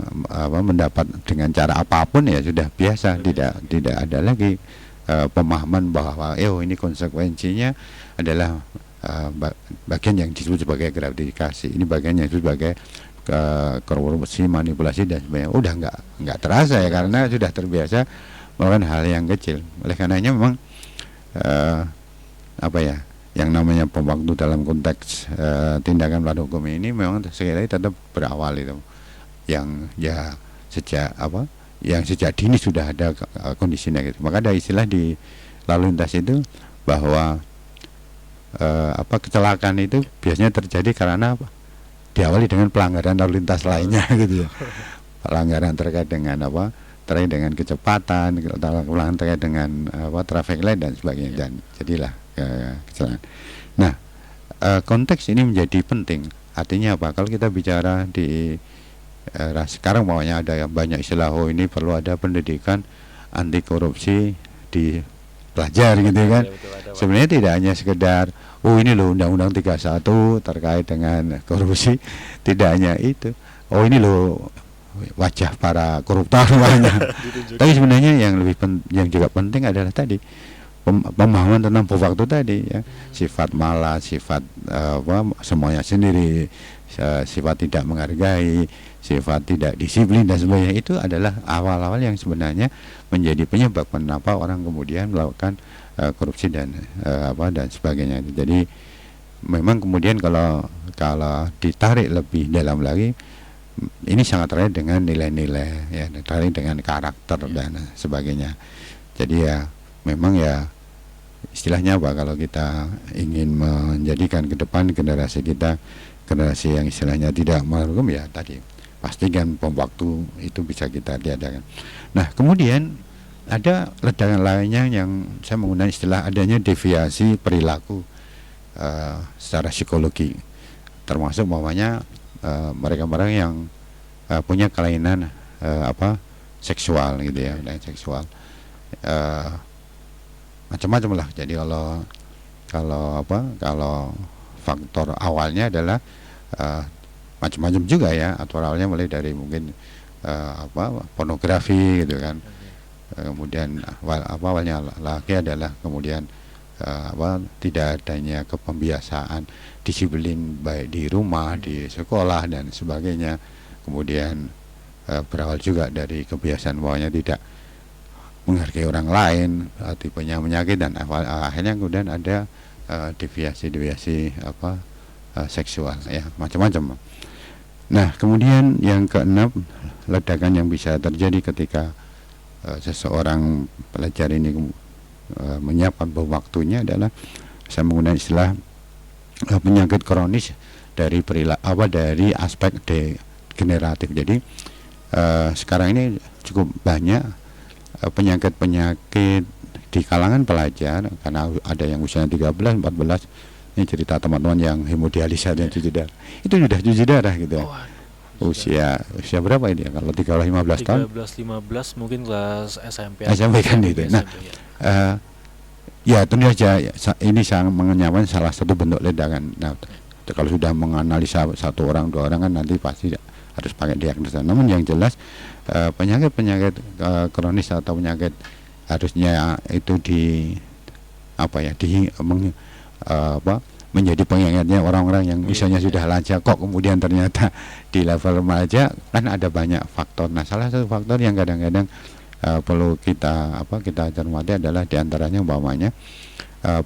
mendapat dengan cara apapun ya sudah biasa, tidak ada lagi pemahaman bahwa ini konsekuensinya adalah bagian yang disebut sebagai gratifikasi, ini bagian yang disebut sebagai korupsi, manipulasi dan sebagainya. Udah nggak terasa ya, karena sudah terbiasa melakukan hal yang kecil. Oleh karenanya memang yang namanya pemwaktu dalam konteks tindakan melanggar hukum ini memang sekali tetap berawal itu yang ya sejak dini sudah ada kondisinya gitu. Maka ada istilah di lalu lintas itu bahwa kecelakaan itu biasanya terjadi karena diawali dengan pelanggaran lalu lintas lainnya gitu ya. Pelanggaran terkait dengan terkait dengan kecepatan, pelanggaran terkait dengan traffic light dan sebagainya, dan jadilah kecelakaan. Nah, konteks ini menjadi penting. Artinya apa? Kalau kita bicara di era sekarang, maunya ada banyak istilah, ini perlu ada pendidikan anti korupsi di pelajar gitu kan. Sebenarnya tidak hanya sekedar ini loh Undang-Undang 31 terkait dengan korupsi, tidak hanya itu. Ini loh wajah para koruptor banyak. Tapi sebenarnya yang yang juga penting adalah tadi pemahaman tentang waktu tadi ya, sifat malas, sifat semuanya sendiri, sifat tidak menghargai, sifat tidak disiplin dan sebagainya. Itu adalah awal-awal yang sebenarnya menjadi penyebab kenapa orang kemudian melakukan korupsi dan dan sebagainya. Jadi memang kemudian kalau ditarik lebih dalam lagi, ini sangat terkait dengan nilai-nilai ya, terkait dengan karakter dan sebagainya. Jadi ya memang ya istilahnya kalau kita ingin menjadikan ke depan generasi kita generasi yang istilahnya tidak menghukum, ya tadi pastikan bom waktu itu bisa kita tiadakan. Nah kemudian ada ledakan lainnya yang saya menggunakan istilah adanya deviasi perilaku secara psikologi, termasuk umpamanya mereka-mereka yang punya kelainan seksual gitu ya, seksual. macam-macam lah. Jadi kalau faktor awalnya adalah macam-macam juga ya. Faktor awalnya mulai dari mungkin pornografi gitu kan. Kemudian awalnya laki adalah kemudian tidak adanya kepembiasaan disiplin baik di rumah, di sekolah dan sebagainya. Kemudian berawal juga dari kebiasaan bahwanya tidak menghargai orang lain, tipenya menyakit, dan akhirnya kemudian ada deviasi seksual ya, macam-macam. Nah, kemudian yang keenam, ledakan yang bisa terjadi ketika seseorang pelajar ini menyiapkan waktunya adalah saya menggunakan istilah penyakit kronis dari dari aspek degeneratif. Jadi sekarang ini cukup banyak penyakit di kalangan pelajar, karena ada yang usianya 13, 14. Ini cerita teman-teman yang hemodialisa dan cuci darah. Itu sudah cuci darah gitu ya. Usia berapa ini ya? Kalau 13-15 tahun? 13-15 mungkin kelas SMP. SMP kan itu. Nah, ya tentu saja ini sangat mengenyawan salah satu bentuk ledakan. Nah, kalau sudah menganalisa satu orang, dua orang kan nanti pasti harus pakai diagnosa. Namun yang jelas penyakit kronis atau penyakit harusnya itu menjadi pengingatnya orang-orang yang misalnya sudah lancar, kok kemudian ternyata di level remaja kan ada banyak faktor. Nah, salah satu faktor yang kadang-kadang perlu kita cermati adalah diantaranya umpamanya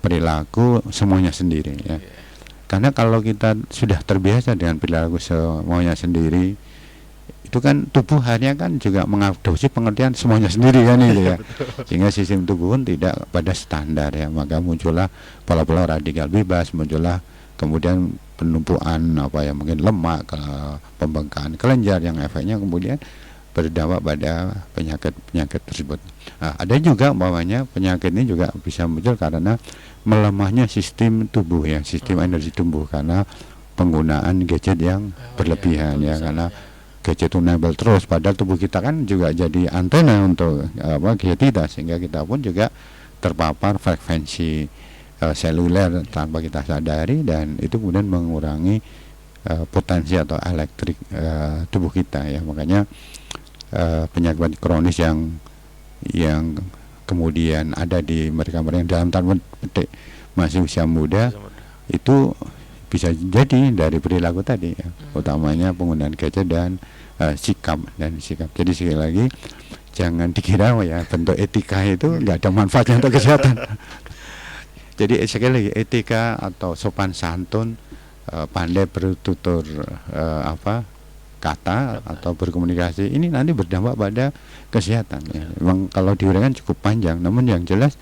perilaku semuanya sendiri ya. Karena kalau kita sudah terbiasa dengan perilaku semuanya sendiri, itu kan tubuh hanya kan juga mengadopsi pengertian semuanya sendiri kan itu ya. Sehingga sistem tubuh pun tidak pada standar ya, maka muncullah pola-pola radikal bebas, muncullah kemudian penumpukan mungkin lemak, pembengkakan kelenjar yang efeknya kemudian berdampak pada penyakit tersebut. Nah, ada juga umpamanya penyakit ini juga bisa muncul karena melemahnya sistem tubuh ya, sistem energi tubuh, karena penggunaan gadget yang berlebihan ya, karena gadget itu nempel terus, padahal tubuh kita kan juga jadi antena untuk gadget kita, sehingga kita pun juga terpapar frekuensi seluler tanpa kita sadari, dan itu kemudian mengurangi potensi atau elektrik tubuh kita ya. Makanya penyakit kronis yang kemudian ada di mereka-mereka yang dalam tanda petik masih usia muda itu bisa jadi dari perilaku tadi ya, utamanya penggunaan gadget dan sikap. Jadi sekali lagi jangan dikira ya bentuk etika itu nggak ada manfaatnya untuk kesehatan. Jadi sekali lagi etika atau sopan santun, pandai bertutur kata atau berkomunikasi ini nanti berdampak pada kesehatan ya. Memang kalau diuraikan cukup panjang, namun yang jelas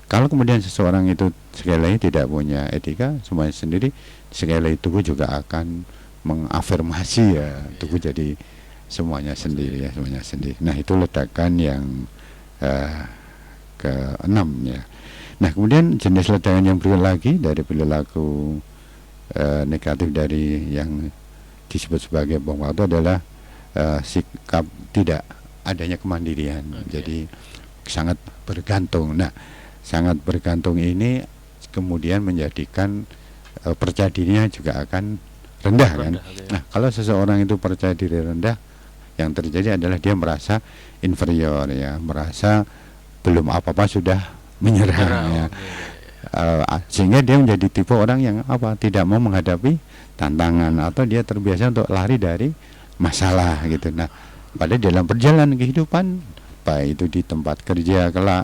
kalau kemudian seseorang itu sekali lagi tidak punya etika semuanya sendiri, sekali lagi tubuh juga akan mengafirmasi ya, tubuh jadi semuanya sendiri ya, semuanya sendiri. Nah, itu ledakan yang keenam ya. Nah, kemudian jenis ledakan yang berikut lagi dari perilaku negatif dari yang disebut sebagai bom waktu adalah sikap tidak adanya kemandirian. Jadi sangat bergantung. Nah, sangat bergantung ini kemudian menjadikan percaya dirinya juga akan rendah kan. Nah, kalau seseorang itu percaya diri rendah, yang terjadi adalah dia merasa inferior ya, merasa belum apa-apa sudah menyerah ya. Sehingga dia menjadi tipe orang yang tidak mau menghadapi tantangan, atau dia terbiasa untuk lari dari masalah gitu. Nah, pada dalam perjalanan kehidupan, baik itu di tempat kerja kelak,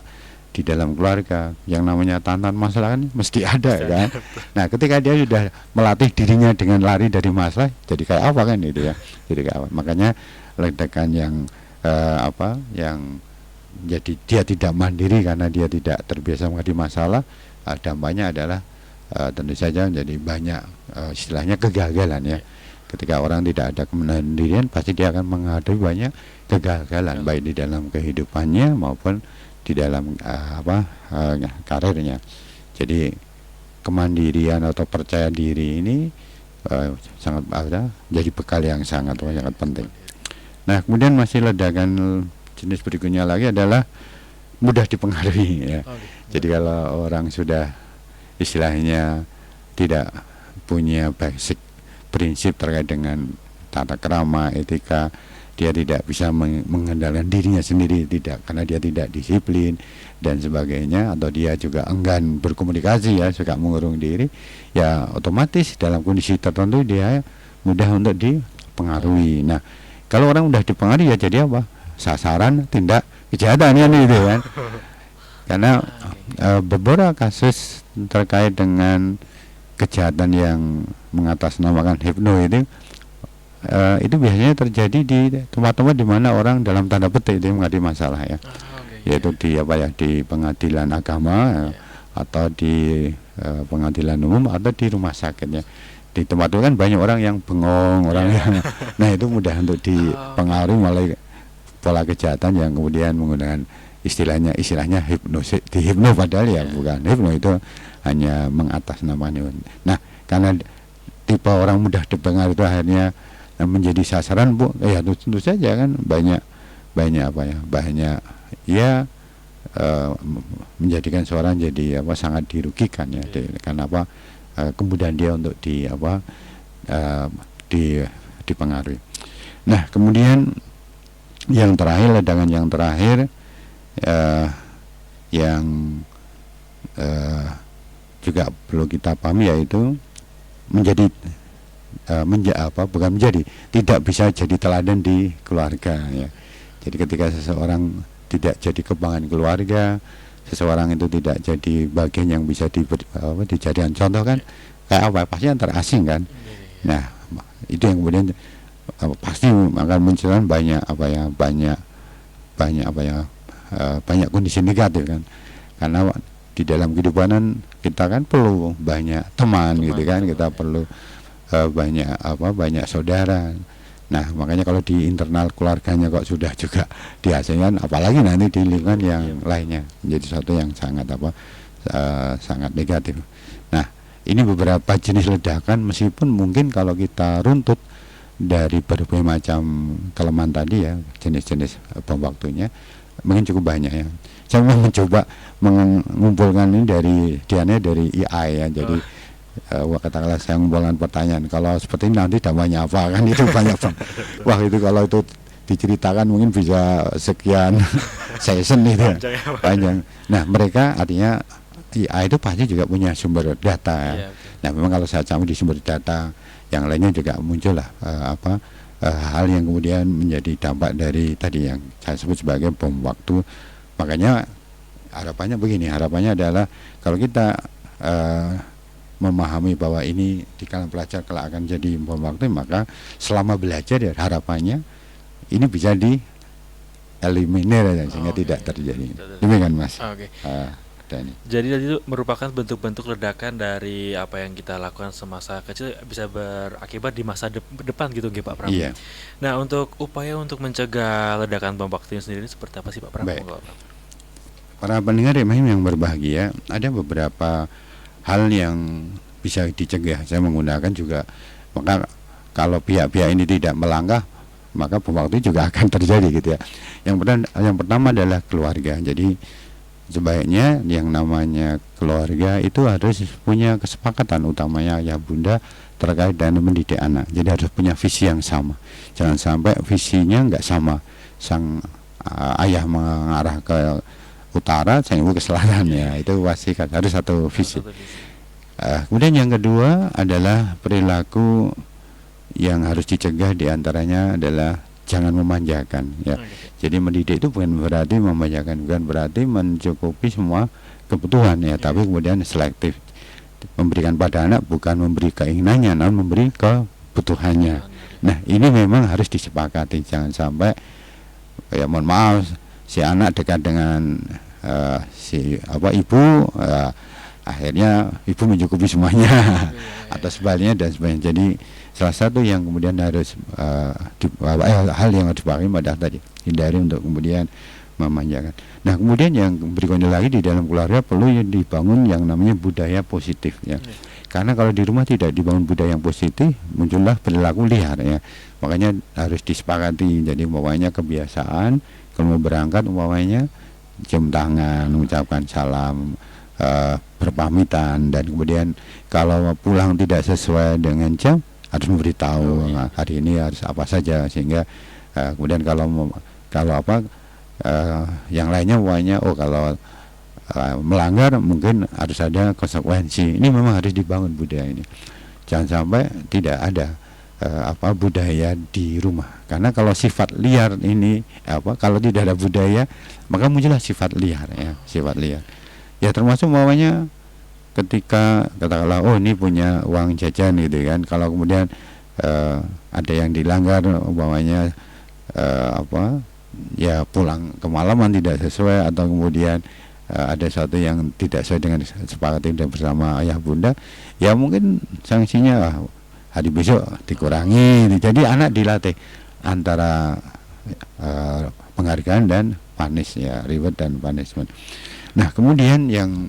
di dalam keluarga, yang namanya tantangan masalah kan mesti ada kan. Nah, ketika dia sudah melatih dirinya dengan lari dari masalah, jadi kayak apa kan itu ya. Jadi kayak apa. Makanya ledakan yang yang jadi dia tidak mandiri karena dia tidak terbiasa menghadapi masalah, dampaknya adalah tentu saja jadi banyak istilahnya kegagalan ya. Ketika orang tidak ada kemandirian, pasti dia akan menghadapi banyak kegagalan baik di dalam kehidupannya maupun di dalam karirnya. Jadi kemandirian atau percaya diri ini sangat jadi bekal yang sangat penting. Nah, kemudian masih ledakan jenis berikutnya lagi adalah mudah dipengaruhi ya. Oke. Jadi kalau orang sudah istilahnya tidak punya basic prinsip terkait dengan tata krama, etika, dia tidak bisa mengendalikan dirinya sendiri, tidak, karena dia tidak disiplin dan sebagainya, atau dia juga enggan berkomunikasi ya, suka mengurung diri, ya otomatis dalam kondisi tertentu dia mudah untuk dipengaruhi. Nah, kalau orang mudah dipengaruhi ya jadi apa? Sasaran tindak kejahatan kan itu kan. Karena beberapa kasus terkait dengan kejahatan yang mengatasnamakan hipno itu biasanya terjadi di tempat-tempat di mana orang dalam tanda petik itu menghadapi masalah ya, yaitu di di pengadilan agama atau di pengadilan umum atau di rumah sakit ya. Di tempat itu kan banyak orang yang bengong, orang yang nah itu mudah untuk dipengaruhi oleh pola kejahatan yang kemudian menggunakan istilahnya hipnosis, dihipno padahal ya bukan hipno, itu hanya mengatasnamakan. Nah, karena tipe orang mudah dipengaruhi itu akhirnya menjadi sasaran ya tentu saja kan banyak menjadikan seorang jadi sangat dirugikan ya, karena kemudian dia untuk dipengaruhi. Nah, kemudian yang terakhir, ledakan yang terakhir yang juga perlu kita pahami, yaitu tidak bisa jadi teladan di keluarga ya. Jadi ketika seseorang tidak jadi kebanggaan keluarga, seseorang itu tidak jadi bagian yang bisa dijadikan contoh kan, kayak pasti antar asing kan. Nah, itu yang kemudian pasti akan munculkan banyak kondisi negatif kan. Karena di dalam kehidupan kita kan perlu banyak teman gitu kan, kita perlu banyak saudara. Nah, makanya kalau di internal keluarganya kok sudah juga dihasilkan, apalagi nanti di lingkungan yang lainnya, menjadi sesuatu yang sangat sangat negatif. Nah, ini beberapa jenis ledakan, meskipun mungkin kalau kita runtut dari berbagai macam kelemahan tadi ya, jenis-jenis bom waktunya mungkin cukup banyak ya. Saya memang mencoba mengumpulkan ini dari AI ya. Jadi katakanlah saya mengumpulkan pertanyaan, kalau seperti ini nanti dampaknya apa kan, itu banyak banget. Wah, itu kalau itu diceritakan mungkin bisa sekian season itu panjang. Nah, mereka artinya AI itu pasti juga punya sumber data ya. Nah, memang kalau saya campur di sumber data yang lainnya juga muncul lah hal yang kemudian menjadi dampak dari tadi yang saya sebut sebagai bom waktu. Makanya harapannya adalah kalau kita memahami bahwa ini di kalangan pelajar kelak akan jadi bom waktu, maka selama belajar ya harapannya ini bisa dieliminir sehingga tidak terjadi. Demikian Mas. Jadi tadi itu merupakan bentuk-bentuk ledakan dari apa yang kita lakukan semasa kecil bisa berakibat di masa depan gitu Pak Pram. Iya. Nah, untuk upaya untuk mencegah ledakan bom waktu sendiri seperti apa sih Pak Pram? Baik. Para pendengar yang berbahagia, ada beberapa hal yang bisa dicegah. Saya menggunakan juga, maka kalau pihak-pihak ini tidak melangkah, maka bom waktu juga akan terjadi gitu ya. Yang pertama adalah keluarga. Jadi sebaiknya yang namanya keluarga itu harus punya kesepakatan, utamanya ayah bunda, terkait dengan mendidik anak. Jadi harus punya visi yang sama. Jangan sampai visinya nggak sama. Sang ayah mengarah ke utara, sang ibu ke selatan ya. Itu pasti harus satu visi. Kemudian yang kedua adalah perilaku yang harus dicegah, diantaranya adalah jangan memanjakan ya. Jadi mendidik itu bukan berarti memanjakan, bukan berarti mencukupi semua kebutuhan ya, tapi kemudian selektif. Memberikan pada anak bukan memberi keinginannya, namun memberi kebutuhannya. Nah, ini memang harus disepakati. Jangan sampai ya mohon maaf si anak dekat dengan ibu, akhirnya ibu mencukupi semuanya atau sebaliknya dan sebagainya. Jadi salah satu yang kemudian harus hal yang harus dipakai adalah tadi hindari untuk kemudian memanjakan. Nah, kemudian yang berikutnya lagi, di dalam keluarga perlu dibangun yang namanya budaya positif ya. Karena kalau di rumah tidak dibangun budaya yang positif, muncullah perilaku liar ya. Makanya harus disepakati. Jadi umpamanya kebiasaan kalau mau berangkat umpamanya cium tangan, mengucapkan salam, berpamitan, dan kemudian kalau pulang tidak sesuai dengan jam harus memberitahu hari ini harus apa saja, sehingga kemudian kalau yang lainnya pokoknya kalau melanggar mungkin harus ada konsekuensi. Ini memang harus dibangun budaya ini. Jangan sampai tidak ada budaya di rumah, karena kalau sifat liar ini kalau tidak ada budaya maka muncullah sifat liar ya, termasuk umpamanya ketika katakanlah ini punya uang jajan gitu kan, kalau kemudian ada yang dilanggar umpamanya ya pulang kemalaman tidak sesuai, atau kemudian ada sesuatu yang tidak sesuai dengan sepakati bersama ayah bunda, ya mungkin sanksinya hari besok dikurangi. Jadi anak dilatih antara penghargaan dan punish, ya, reward dan punishment. Nah, kemudian yang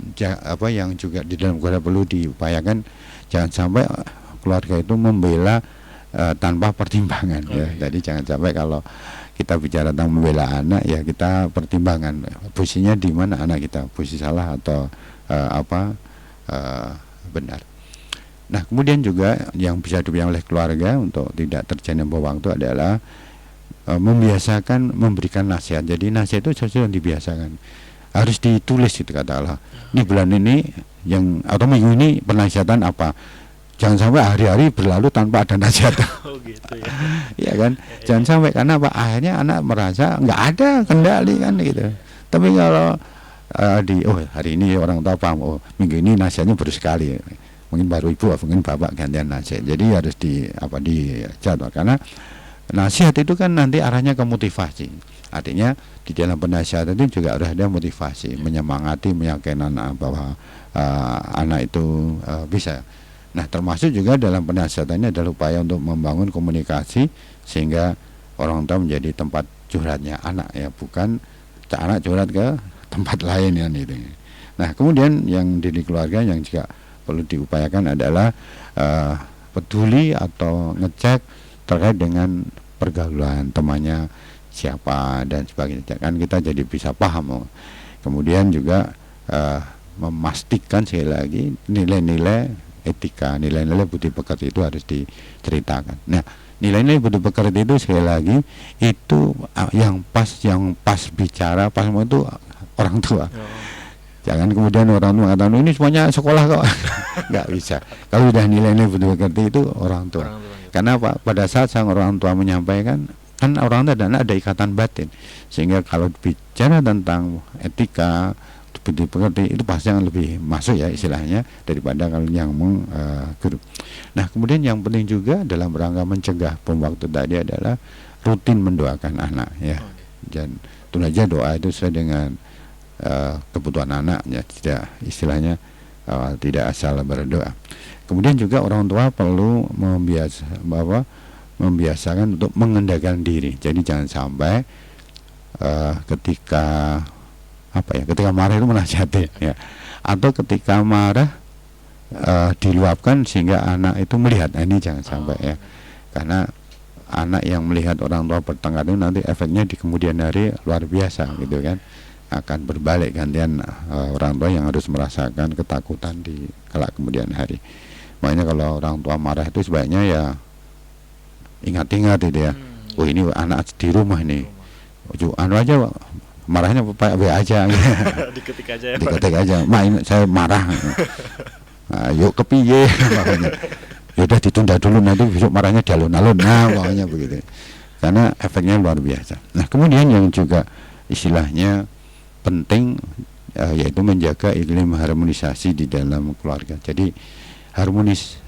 juga di dalam keluarga perlu diupayakan, jangan sampai keluarga itu membela tanpa pertimbangan, ya. Jadi jangan sampai kalau kita bicara tentang membela anak, ya kita pertimbangan posisinya di mana anak kita, posisi salah atau benar. Nah, kemudian juga yang bisa diupayakan oleh keluarga untuk tidak terjadi bawang itu adalah membiasakan memberikan nasihat. Jadi nasihat itu sesuatu yang dibiasakan, harus ditulis gitu, katakanlah ini bulan ini atau minggu ini penasihatan apa. Jangan sampai hari-hari berlalu tanpa ada nasihat. Gitu ya. Iya kan? Jangan sampai, karena akhirnya anak merasa nggak ada kendali kan gitu. Tapi kalau hari ini orang tua paham, minggu ini nasihatnya baru sekali. Mungkin baru ibu, mungkin bapak gantian nasihat. Jadi harus dijadwal, karena nasihat itu kan nanti arahnya ke motivasi. Artinya di dalam penasihat itu juga harus ada motivasi, menyemangati, meyakinkan bahwa anak itu bisa. Nah, termasuk juga dalam penasihatannya adalah upaya untuk membangun komunikasi sehingga orang tua menjadi tempat curhatnya anak, ya, bukan anak curhat ke tempat lain ya gitu. Nah, kemudian yang di keluarga yang juga perlu diupayakan adalah peduli atau ngecek terkait dengan pergaulan temannya siapa dan sebagainya, kan kita jadi bisa paham. Kemudian juga memastikan sekali lagi nilai-nilai etika, nilai-nilai budi pekerti itu harus diceritakan. Nah, nilai-nilai budi pekerti itu sekali lagi itu yang pas bicara pas semua itu orang tua. Jangan kemudian orang tua mengatakan ini semuanya sekolah kok. Nggak bisa. Kalau sudah nilai-nilai budi pekerti itu orang tua. Karena pada saat sang orang tua menyampaikan, kan orang tua dan anak ada ikatan batin, sehingga kalau bicara tentang etika budi pekerti itu pasti yang lebih masuk, ya, istilahnya, daripada kalau yang guru. Nah, kemudian yang penting juga dalam rangka mencegah bom waktu tadi adalah rutin mendoakan anak, ya. Dan tentu saja doa itu sesuai dengan kebutuhan anak, ya, tidak istilahnya tidak asal berdoa. Kemudian juga orang tua perlu membiasakan untuk mengendalikan diri. Jadi jangan sampai ketika marah itu menasihati, ya, atau ketika marah diluapkan sehingga anak itu melihat. Ini jangan sampai, ya, karena anak yang melihat orang tua bertengkar itu nanti efeknya di kemudian hari luar biasa gitu kan, akan berbalik gantian orang tua yang harus merasakan ketakutan di kelak kemudian hari. Makanya kalau orang tua marah itu sebaiknya ya ingat-ingat itu, ya. Ini anak di rumah nih, aja marahnya pakai W aja. Diketik aja, ya, diketik aja. Ini saya marah. Nah, yuk kepiye makanya. Yaudah ditunda dulu, nanti besok marahnya di alun-alun. Nah, pokoknya begitu. Karena efeknya luar biasa. Nah, kemudian yang juga istilahnya penting yaitu menjaga iklim harmonisasi di dalam keluarga. Jadi harmonis,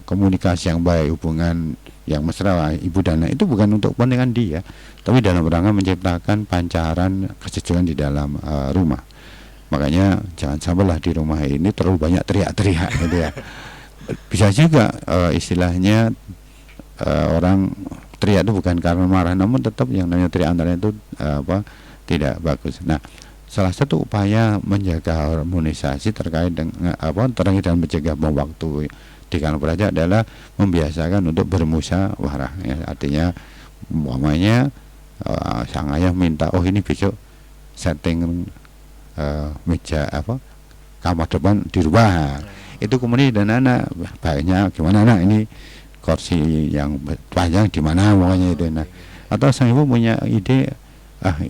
komunikasi yang baik, hubungan yang mesra ibu dan anak itu bukan untuk kepentingan dia, tapi dalam rangka menciptakan pancaran kesejukan di dalam rumah. Makanya jangan sampailah di rumah ini terlalu banyak teriak-teriak gitu, ya. Bisa juga istilahnya orang teriak itu bukan karena marah, namun tetap yang namanya teriak antaranya itu tidak bagus. Nah, salah satu upaya menjaga harmonisasi terkait dengan terkait dan mencegah bom waktu di kalangan pelajar adalah membiasakan untuk bermusyawarah, ya. Artinya umpamanya sang ayah minta ini besok setting meja kamar depan dirubah. Itu kemudian dan anak baiknya gimana anak ini kursi yang panjang di mana pokoknya itu. Nah, atau sang ibu punya ide,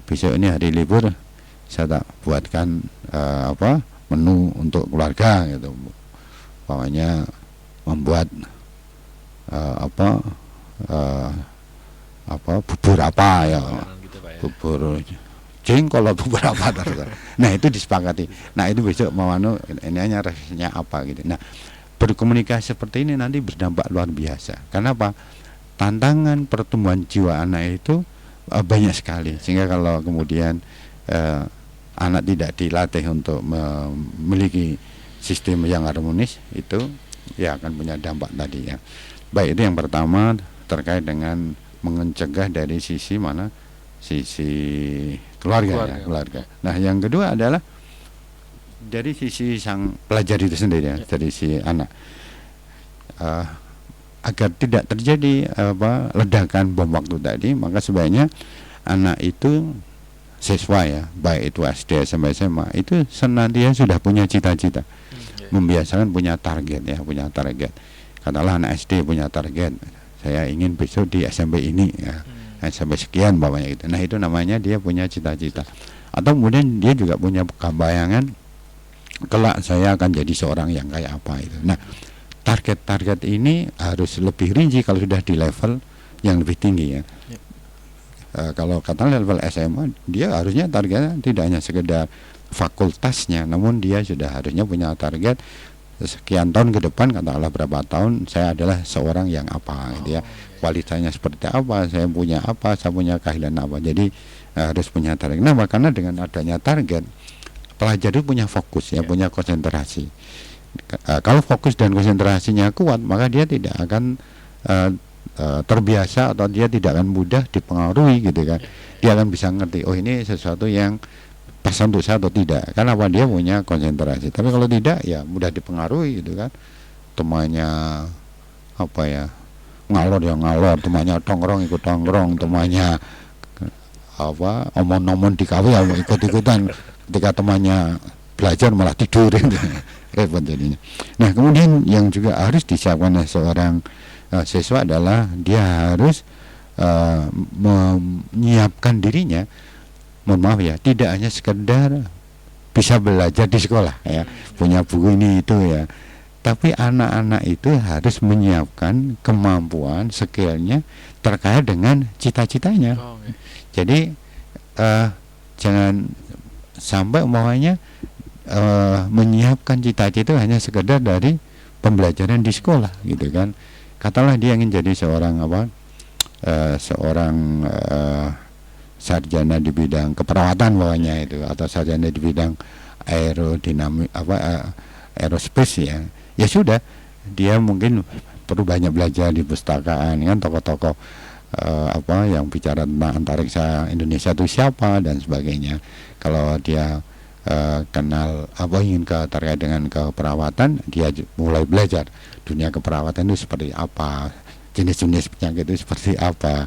besok ini hari libur saya tak buatkan menu untuk keluarga gitu, pokoknya membuat bubur apa ya, gitu, Pak, ya. bubur jengkol atau bubur apa terserah. Nah itu disepakati. Nah itu besok mau ini hanya resepnya apa gitu. Nah berkomunikasi seperti ini nanti berdampak luar biasa. Karena apa? Tantangan pertumbuhan jiwa anak itu banyak sekali, sehingga kalau kemudian anak tidak dilatih untuk memiliki sistem yang harmonis, itu ya akan punya dampak tadi ya. Baik, itu yang pertama terkait dengan mencegah dari sisi mana, sisi keluarga. Ya, keluarga. Nah yang kedua adalah dari sisi sang pelajar itu sendiri ya, dari si anak, agar tidak terjadi ledakan bom waktu tadi, maka sebaiknya anak itu siswa ya, baik itu SD sampai SMA, itu senantiasa sudah punya cita-cita, membiasakan punya target ya, punya target. Katakanlah anak SD punya target, saya ingin besok di SMP ini ya, sampai sekian bawahnya gitu. Nah itu namanya dia punya cita-cita. Atau kemudian dia juga punya bayangan, kelak saya akan jadi seorang yang kayak apa itu. Nah target-target ini harus lebih rinci kalau sudah di level yang lebih tinggi ya. Kalau katakanlah level SMA, dia harusnya targetnya tidak hanya sekedar fakultasnya, namun dia sudah harusnya punya target sekian tahun ke depan, katakanlah berapa tahun saya adalah seorang yang apa gitu ya, kualitasnya seperti apa, saya punya apa, saya punya keahlian apa. Jadi harus punya target. Nah karena dengan adanya target, pelajar itu punya fokus ya, punya konsentrasi. Kalau fokus dan konsentrasinya kuat, maka dia tidak akan terbiasa atau dia tidak akan mudah dipengaruhi gitu kan. Dia akan bisa ngerti, oh ini sesuatu yang pas untuk saya atau tidak, karena apa, dia punya konsentrasi. Tapi kalau tidak ya mudah dipengaruhi gitu kan, temannya apa ya, ngalor ya ngalor, temannya tongkrong ikut tongkrong, temannya apa omong-omong di kafe ya ikut-ikutan, ketika temannya belajar malah tidur gitu. Repot jadinya. Nah kemudian yang juga harus disiapkan oleh seorang siswa adalah dia harus menyiapkan dirinya, mohon maaf ya, tidak hanya sekedar bisa belajar di sekolah ya, punya buku ini itu ya, tapi anak-anak itu harus menyiapkan kemampuan, skillnya terkait dengan cita-citanya. Jadi jangan sampai umpamanya menyiapkan cita-cita itu hanya sekedar dari pembelajaran di sekolah gitu kan. Katakanlah dia ingin jadi seorang sarjana di bidang keperawatan bawahnya itu, atau sarjana di bidang aerodinamik aerospace ya sudah, dia mungkin perlu banyak belajar di pustakaan kan, tokoh-tokoh yang bicara tentang antariksa Indonesia itu siapa dan sebagainya. Kalau dia kenal ingin terkait dengan keperawatan, dia mulai belajar dunia keperawatan itu seperti apa, jenis-jenis penyakit itu seperti apa.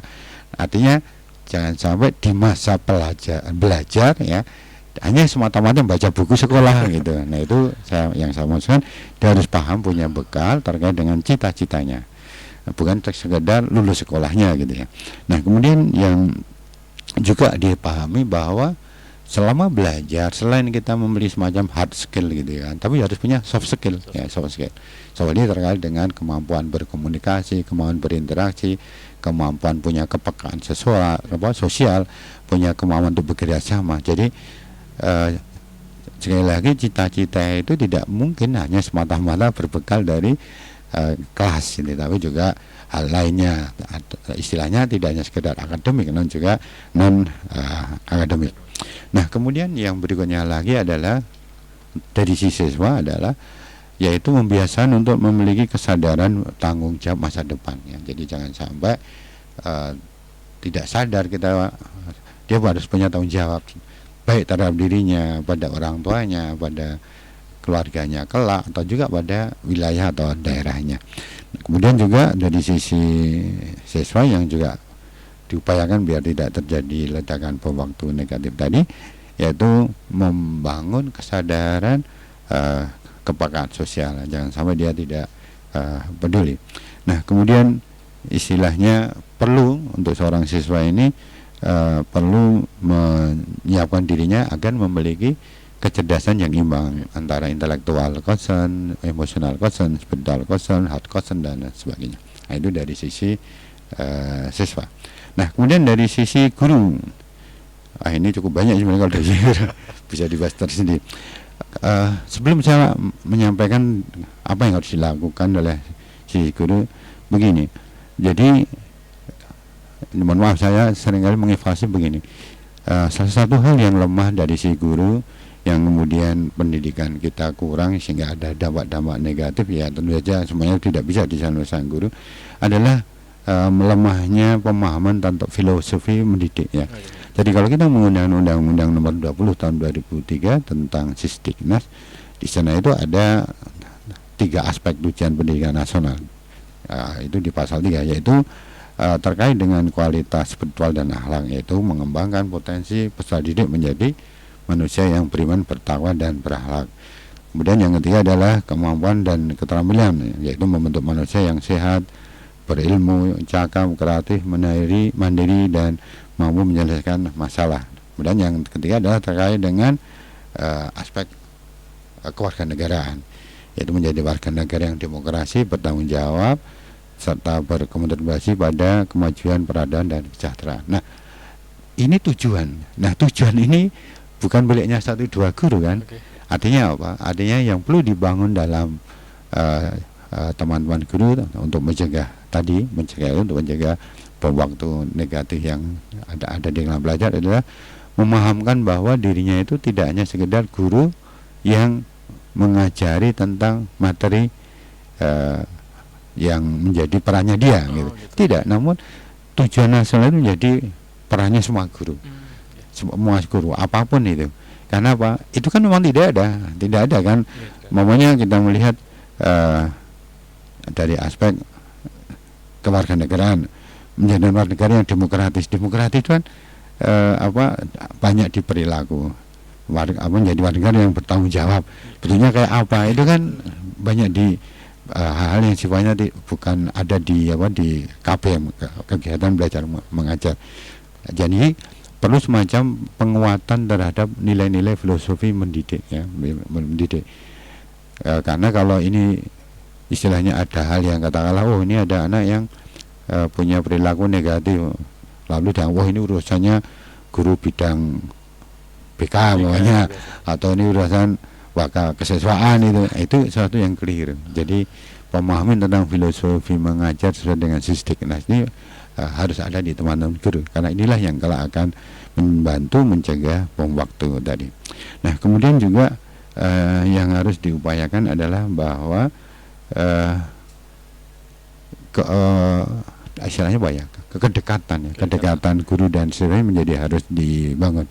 Artinya jangan sampai di masa belajar ya hanya semata-mata baca buku sekolah gitu. Nah itu yang saya maksudkan, dia harus paham, punya bekal terkait dengan cita-citanya, bukan sekedar lulus sekolahnya gitu ya. Nah kemudian yang juga dipahami bahwa selama belajar, selain kita membeli semacam hard skill gitu kan, tapi harus punya soft skill ya, soft skill. Soft ini terkait dengan kemampuan berkomunikasi, kemampuan berinteraksi, kemampuan punya kepekaan sosial, punya kemampuan untuk bekerja sama. Jadi sekali lagi, cita-cita itu tidak mungkin hanya semata-mata berbekal dari kelas ini, tapi juga hal lainnya. Istilahnya tidak hanya sekedar akademik, namun juga non akademik. Nah kemudian yang berikutnya lagi adalah dari sisi siswa adalah yaitu membiasakan untuk memiliki kesadaran tanggung jawab masa depan ya. Jadi jangan sampai tidak sadar dia harus punya tanggung jawab baik terhadap dirinya, pada orang tuanya, pada keluarganya kelak, atau juga pada wilayah atau daerahnya. Kemudian juga dari sisi siswa yang juga diupayakan biar tidak terjadi ledakan bom waktu negatif tadi, yaitu membangun kesadaran kepekaan sosial, jangan sampai dia tidak peduli. Nah, kemudian istilahnya perlu untuk seorang siswa ini perlu menyiapkan dirinya agar memiliki kecerdasan yang imbang antara intelektual quotient, emotional quotient, spiritual quotient, heart quotient dan sebagainya. Nah, itu dari sisi siswa. Nah, kemudian dari sisi guru, ini cukup banyak sebenarnya kalau dari sisi bisa dibahas tersendiri. Sebelum saya menyampaikan apa yang harus dilakukan oleh si guru, begini. Jadi mohon maaf, saya seringkali mengevaluasi begini. Salah satu hal yang lemah dari si guru yang kemudian pendidikan kita kurang sehingga ada dampak-dampak negatif, ya tentu saja semuanya tidak bisa disalahkan sang guru, adalah melemahnya pemahaman tentang filosofi mendidik ya. Jadi kalau kita menggunakan Undang-Undang Nomor 20 Tahun 2003 tentang Sisdiknas, di sana itu ada 3 aspek tujuan pendidikan nasional. Itu di pasal 3, yaitu terkait dengan kualitas spiritual dan akhlak, yaitu mengembangkan potensi peserta didik menjadi manusia yang beriman, bertakwa dan berakhlak. Kemudian yang ketiga adalah kemampuan dan keterampilan, yaitu membentuk manusia yang sehat, berilmu, cakap, kreatif, mandiri dan mampu menyelesaikan masalah. Kemudian yang ketiga adalah terkait dengan aspek kewarganegaraan, yaitu menjadi warga negara yang demokrasi, bertanggung jawab, serta berkontribusi pada kemajuan peradaban dan kesejahteraan. Nah, ini tujuan. Nah, tujuan ini bukan miliknya 1-2 guru kan. Artinya apa? Artinya yang perlu dibangun dalam teman-teman guru untuk mencegah bom waktu negatif yang ada di dalam belajar adalah memahamkan bahwa dirinya itu tidak hanya sekedar guru yang mengajari tentang materi yang menjadi perannya dia gitu. Tidak, namun tujuan nasional itu menjadi perannya semua guru. Semua guru apapun itu. Karena apa? Itu kan memang tidak ada kan. Mamanya kita melihat dari aspek kewarganegaraan, menjadi warga negara yang demokratis itu kan banyak di perilaku. Menjadi warga negara yang bertanggung jawab. Bentuknya kayak apa? Itu kan banyak di hal-hal yang sifatnya bukan ada di KBM, kegiatan belajar mengajar. Jadi perlu semacam penguatan terhadap nilai-nilai filosofi mendidik ya, mendidik. Karena kalau ini istilahnya ada hal yang katakanlah ini ada anak yang punya perilaku negatif, lalu ini urusannya guru bidang BK namanya, atau ini urusan kesiswaan, itu sesuatu yang clear. Jadi pemahaman tentang filosofi mengajar sesuai dengan Sisdiknas ini harus ada di teman-teman guru, karena inilah yang kelak akan membantu mencegah bom waktu tadi. Nah, kemudian juga yang harus diupayakan adalah bahwa istilahnya kedekatan guru dan siswa menjadi harus dibangun.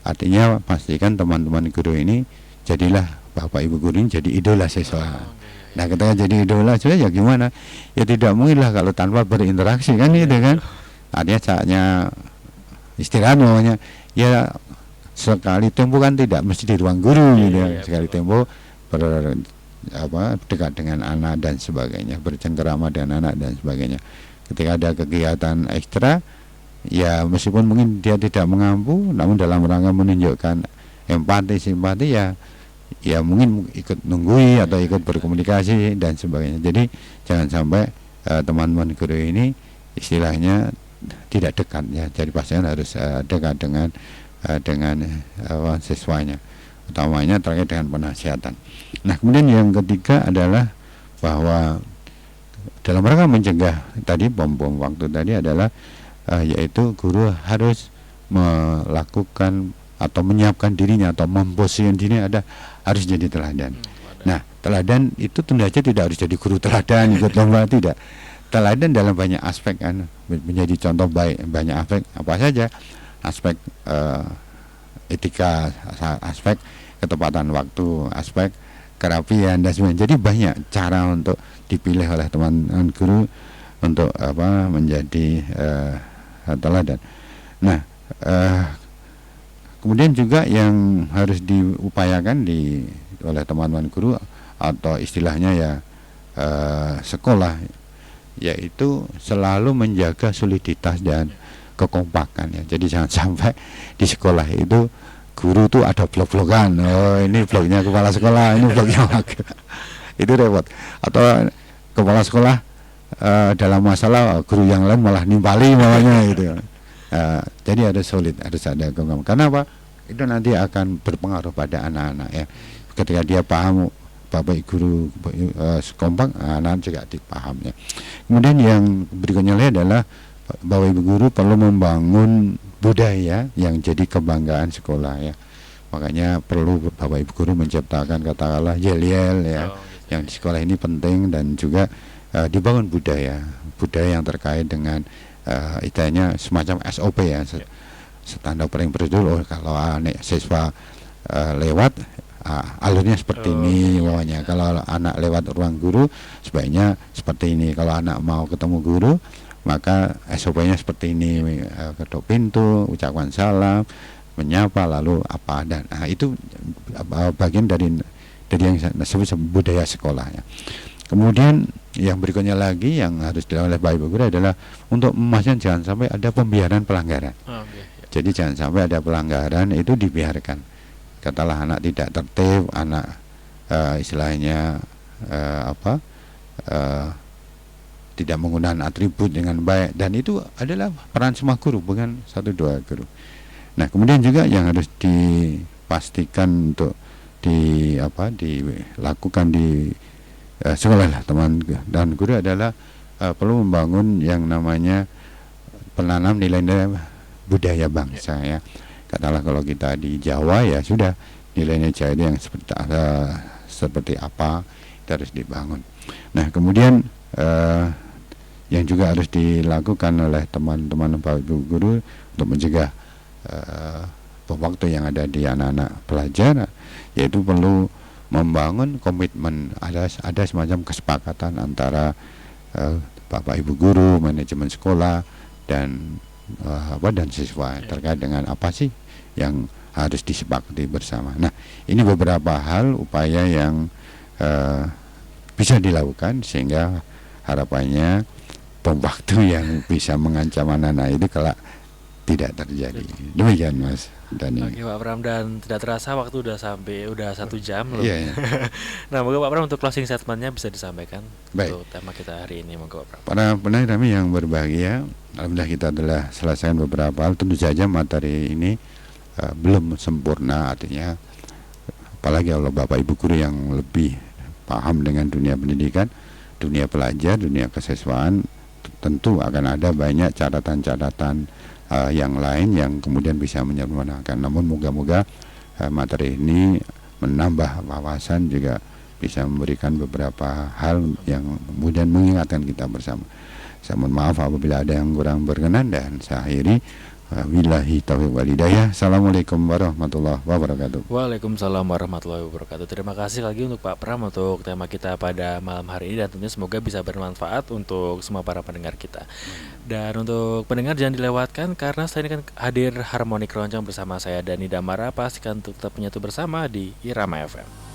Artinya pastikan teman-teman guru ini jadilah bapak ibu guru ini jadi idola siswa. Nah, ketika jadi idola siswa ya gimana? Ya tidak mungkin lah kalau tanpa berinteraksi kan gitu kan. Artinya saatnya istirahat namanya. Ya sekali tempo kan tidak mesti di ruang guru gitu ya. Sekali tempo dekat dengan anak dan sebagainya, bercengkerama dengan anak dan sebagainya. Ketika ada kegiatan ekstra, ya meskipun mungkin dia tidak mengampu, namun dalam rangka menunjukkan empati, simpati, ya mungkin ikut nunggui atau ikut berkomunikasi dan sebagainya. Jadi jangan sampai teman-teman guru ini istilahnya tidak dekat ya. Jadi pastinya harus dekat dengan siswanya, utamanya terkait dengan penasihatan. Nah, kemudian yang ketiga adalah bahwa dalam rangka mencegah tadi bom waktu tadi adalah yaitu guru harus melakukan atau menyiapkan dirinya atau memposisikan dirinya harus jadi teladan. Nah, teladan itu tentu saja tidak harus jadi guru teladan ikut lomba, tidak. Teladan dalam banyak aspek kan, menjadi contoh baik banyak aspek, apa saja aspek etika, aspek ketepatan waktu, aspek kerapian dan sebagainya. Jadi banyak cara untuk dipilih oleh teman-teman guru untuk menjadi teladan. Nah, kemudian juga yang harus diupayakan oleh teman-teman guru atau istilahnya ya sekolah, yaitu selalu menjaga soliditas dan kekompakan ya. Jadi jangan sampai di sekolah itu guru tuh ada blok-blokan. Oh, ini bloknya kepala sekolah, ini bloknya wakil. Itu repot. Atau kepala sekolah dalam masalah, guru yang lain malah nimpali maunya gitu. Jadi harus solid, harus ada kekompakan. Karena apa? Itu nanti akan berpengaruh pada anak-anak ya. Ketika dia paham, Bapak Guru kompak, anak juga dipahamnya. Kemudian yang berikutnya adalah Bapak Ibu Guru perlu membangun budaya yang jadi kebanggaan sekolah ya. Makanya perlu Bapak Ibu Guru menciptakan katakanlah yel-yel ya, yang di sekolah ini penting, dan juga dibangun budaya yang terkait dengan istilahnya semacam SOP ya, standar paling prosedur. Kalau anak siswa lewat, alurnya seperti ini bawahnya. Kalau anak lewat ruang guru sebaiknya seperti ini. Kalau anak mau ketemu guru maka SOP-nya seperti ini, ketuk pintu, ucapan salam, menyapa, lalu apa, dan itu bagian dari yang disebut budaya sekolahnya. Kemudian yang berikutnya lagi yang harus dilakukan oleh Bapak Ibu Guru adalah untuk memastikan jangan sampai ada pembiaran pelanggaran. Jadi jangan sampai ada pelanggaran itu dibiarkan. Katalah anak tidak tertib, anak istilahnya tidak menggunakan atribut dengan baik, dan itu adalah peran semua guru, bukan 1-2 guru. Nah, kemudian juga yang harus dipastikan untuk dilakukan di sekolah lah teman dan guru adalah perlu membangun yang namanya penanam nilai-nilai budaya bangsa ya. Katalah kalau kita di Jawa ya sudah, nilai-nilai Jawa itu yang seperti apa itu harus dibangun. Nah, kemudian yang juga harus dilakukan oleh teman-teman Bapak Ibu Guru untuk mencegah waktu yang ada di anak-anak pelajar, yaitu perlu membangun komitmen, ada semacam kesepakatan antara Bapak Ibu Guru, manajemen sekolah, dan siswa terkait dengan apa sih yang harus disepakati bersama. Nah, ini beberapa hal upaya yang bisa dilakukan sehingga harapannya bom waktu yang bisa mengancam anak-anak itu kelak tidak terjadi. Demikian Mas Dani. Oke Pak Pram, dan tidak terasa waktu udah 1 jam loh. Iya. Nah, moga Pak Pram untuk closing statementnya bisa disampaikan. Baik. Untuk tema kita hari ini, moga Pak Pram. Para pendengar kami yang berbahagia, alhamdulillah kita telah selesaikan beberapa hal. Tentu saja materi ini belum sempurna, artinya apalagi kalau Bapak Ibu Guru yang lebih paham dengan dunia pendidikan, dunia pelajar, dunia kesiswaan, tentu akan ada banyak catatan-catatan yang lain yang kemudian bisa menyempurnakan. Namun moga-moga materi ini menambah wawasan, juga bisa memberikan beberapa hal yang kemudian mengingatkan kita bersama. Saya mohon maaf apabila ada yang kurang berkenan, dan saya akhiri. Wabillahi taufiq wal hidayah. Assalamualaikum warahmatullahi wabarakatuh. Waalaikumsalam warahmatullahi wabarakatuh. Terima kasih lagi untuk Pak Pram untuk tema kita pada malam hari ini, dan tentunya semoga bisa bermanfaat untuk semua para pendengar kita. Dan untuk pendengar jangan dilewatkan, karena saya ini kan hadir harmoni keroncong bersama saya Dani Damara. Pastikan untuk tetap menyatu bersama di Irama FM.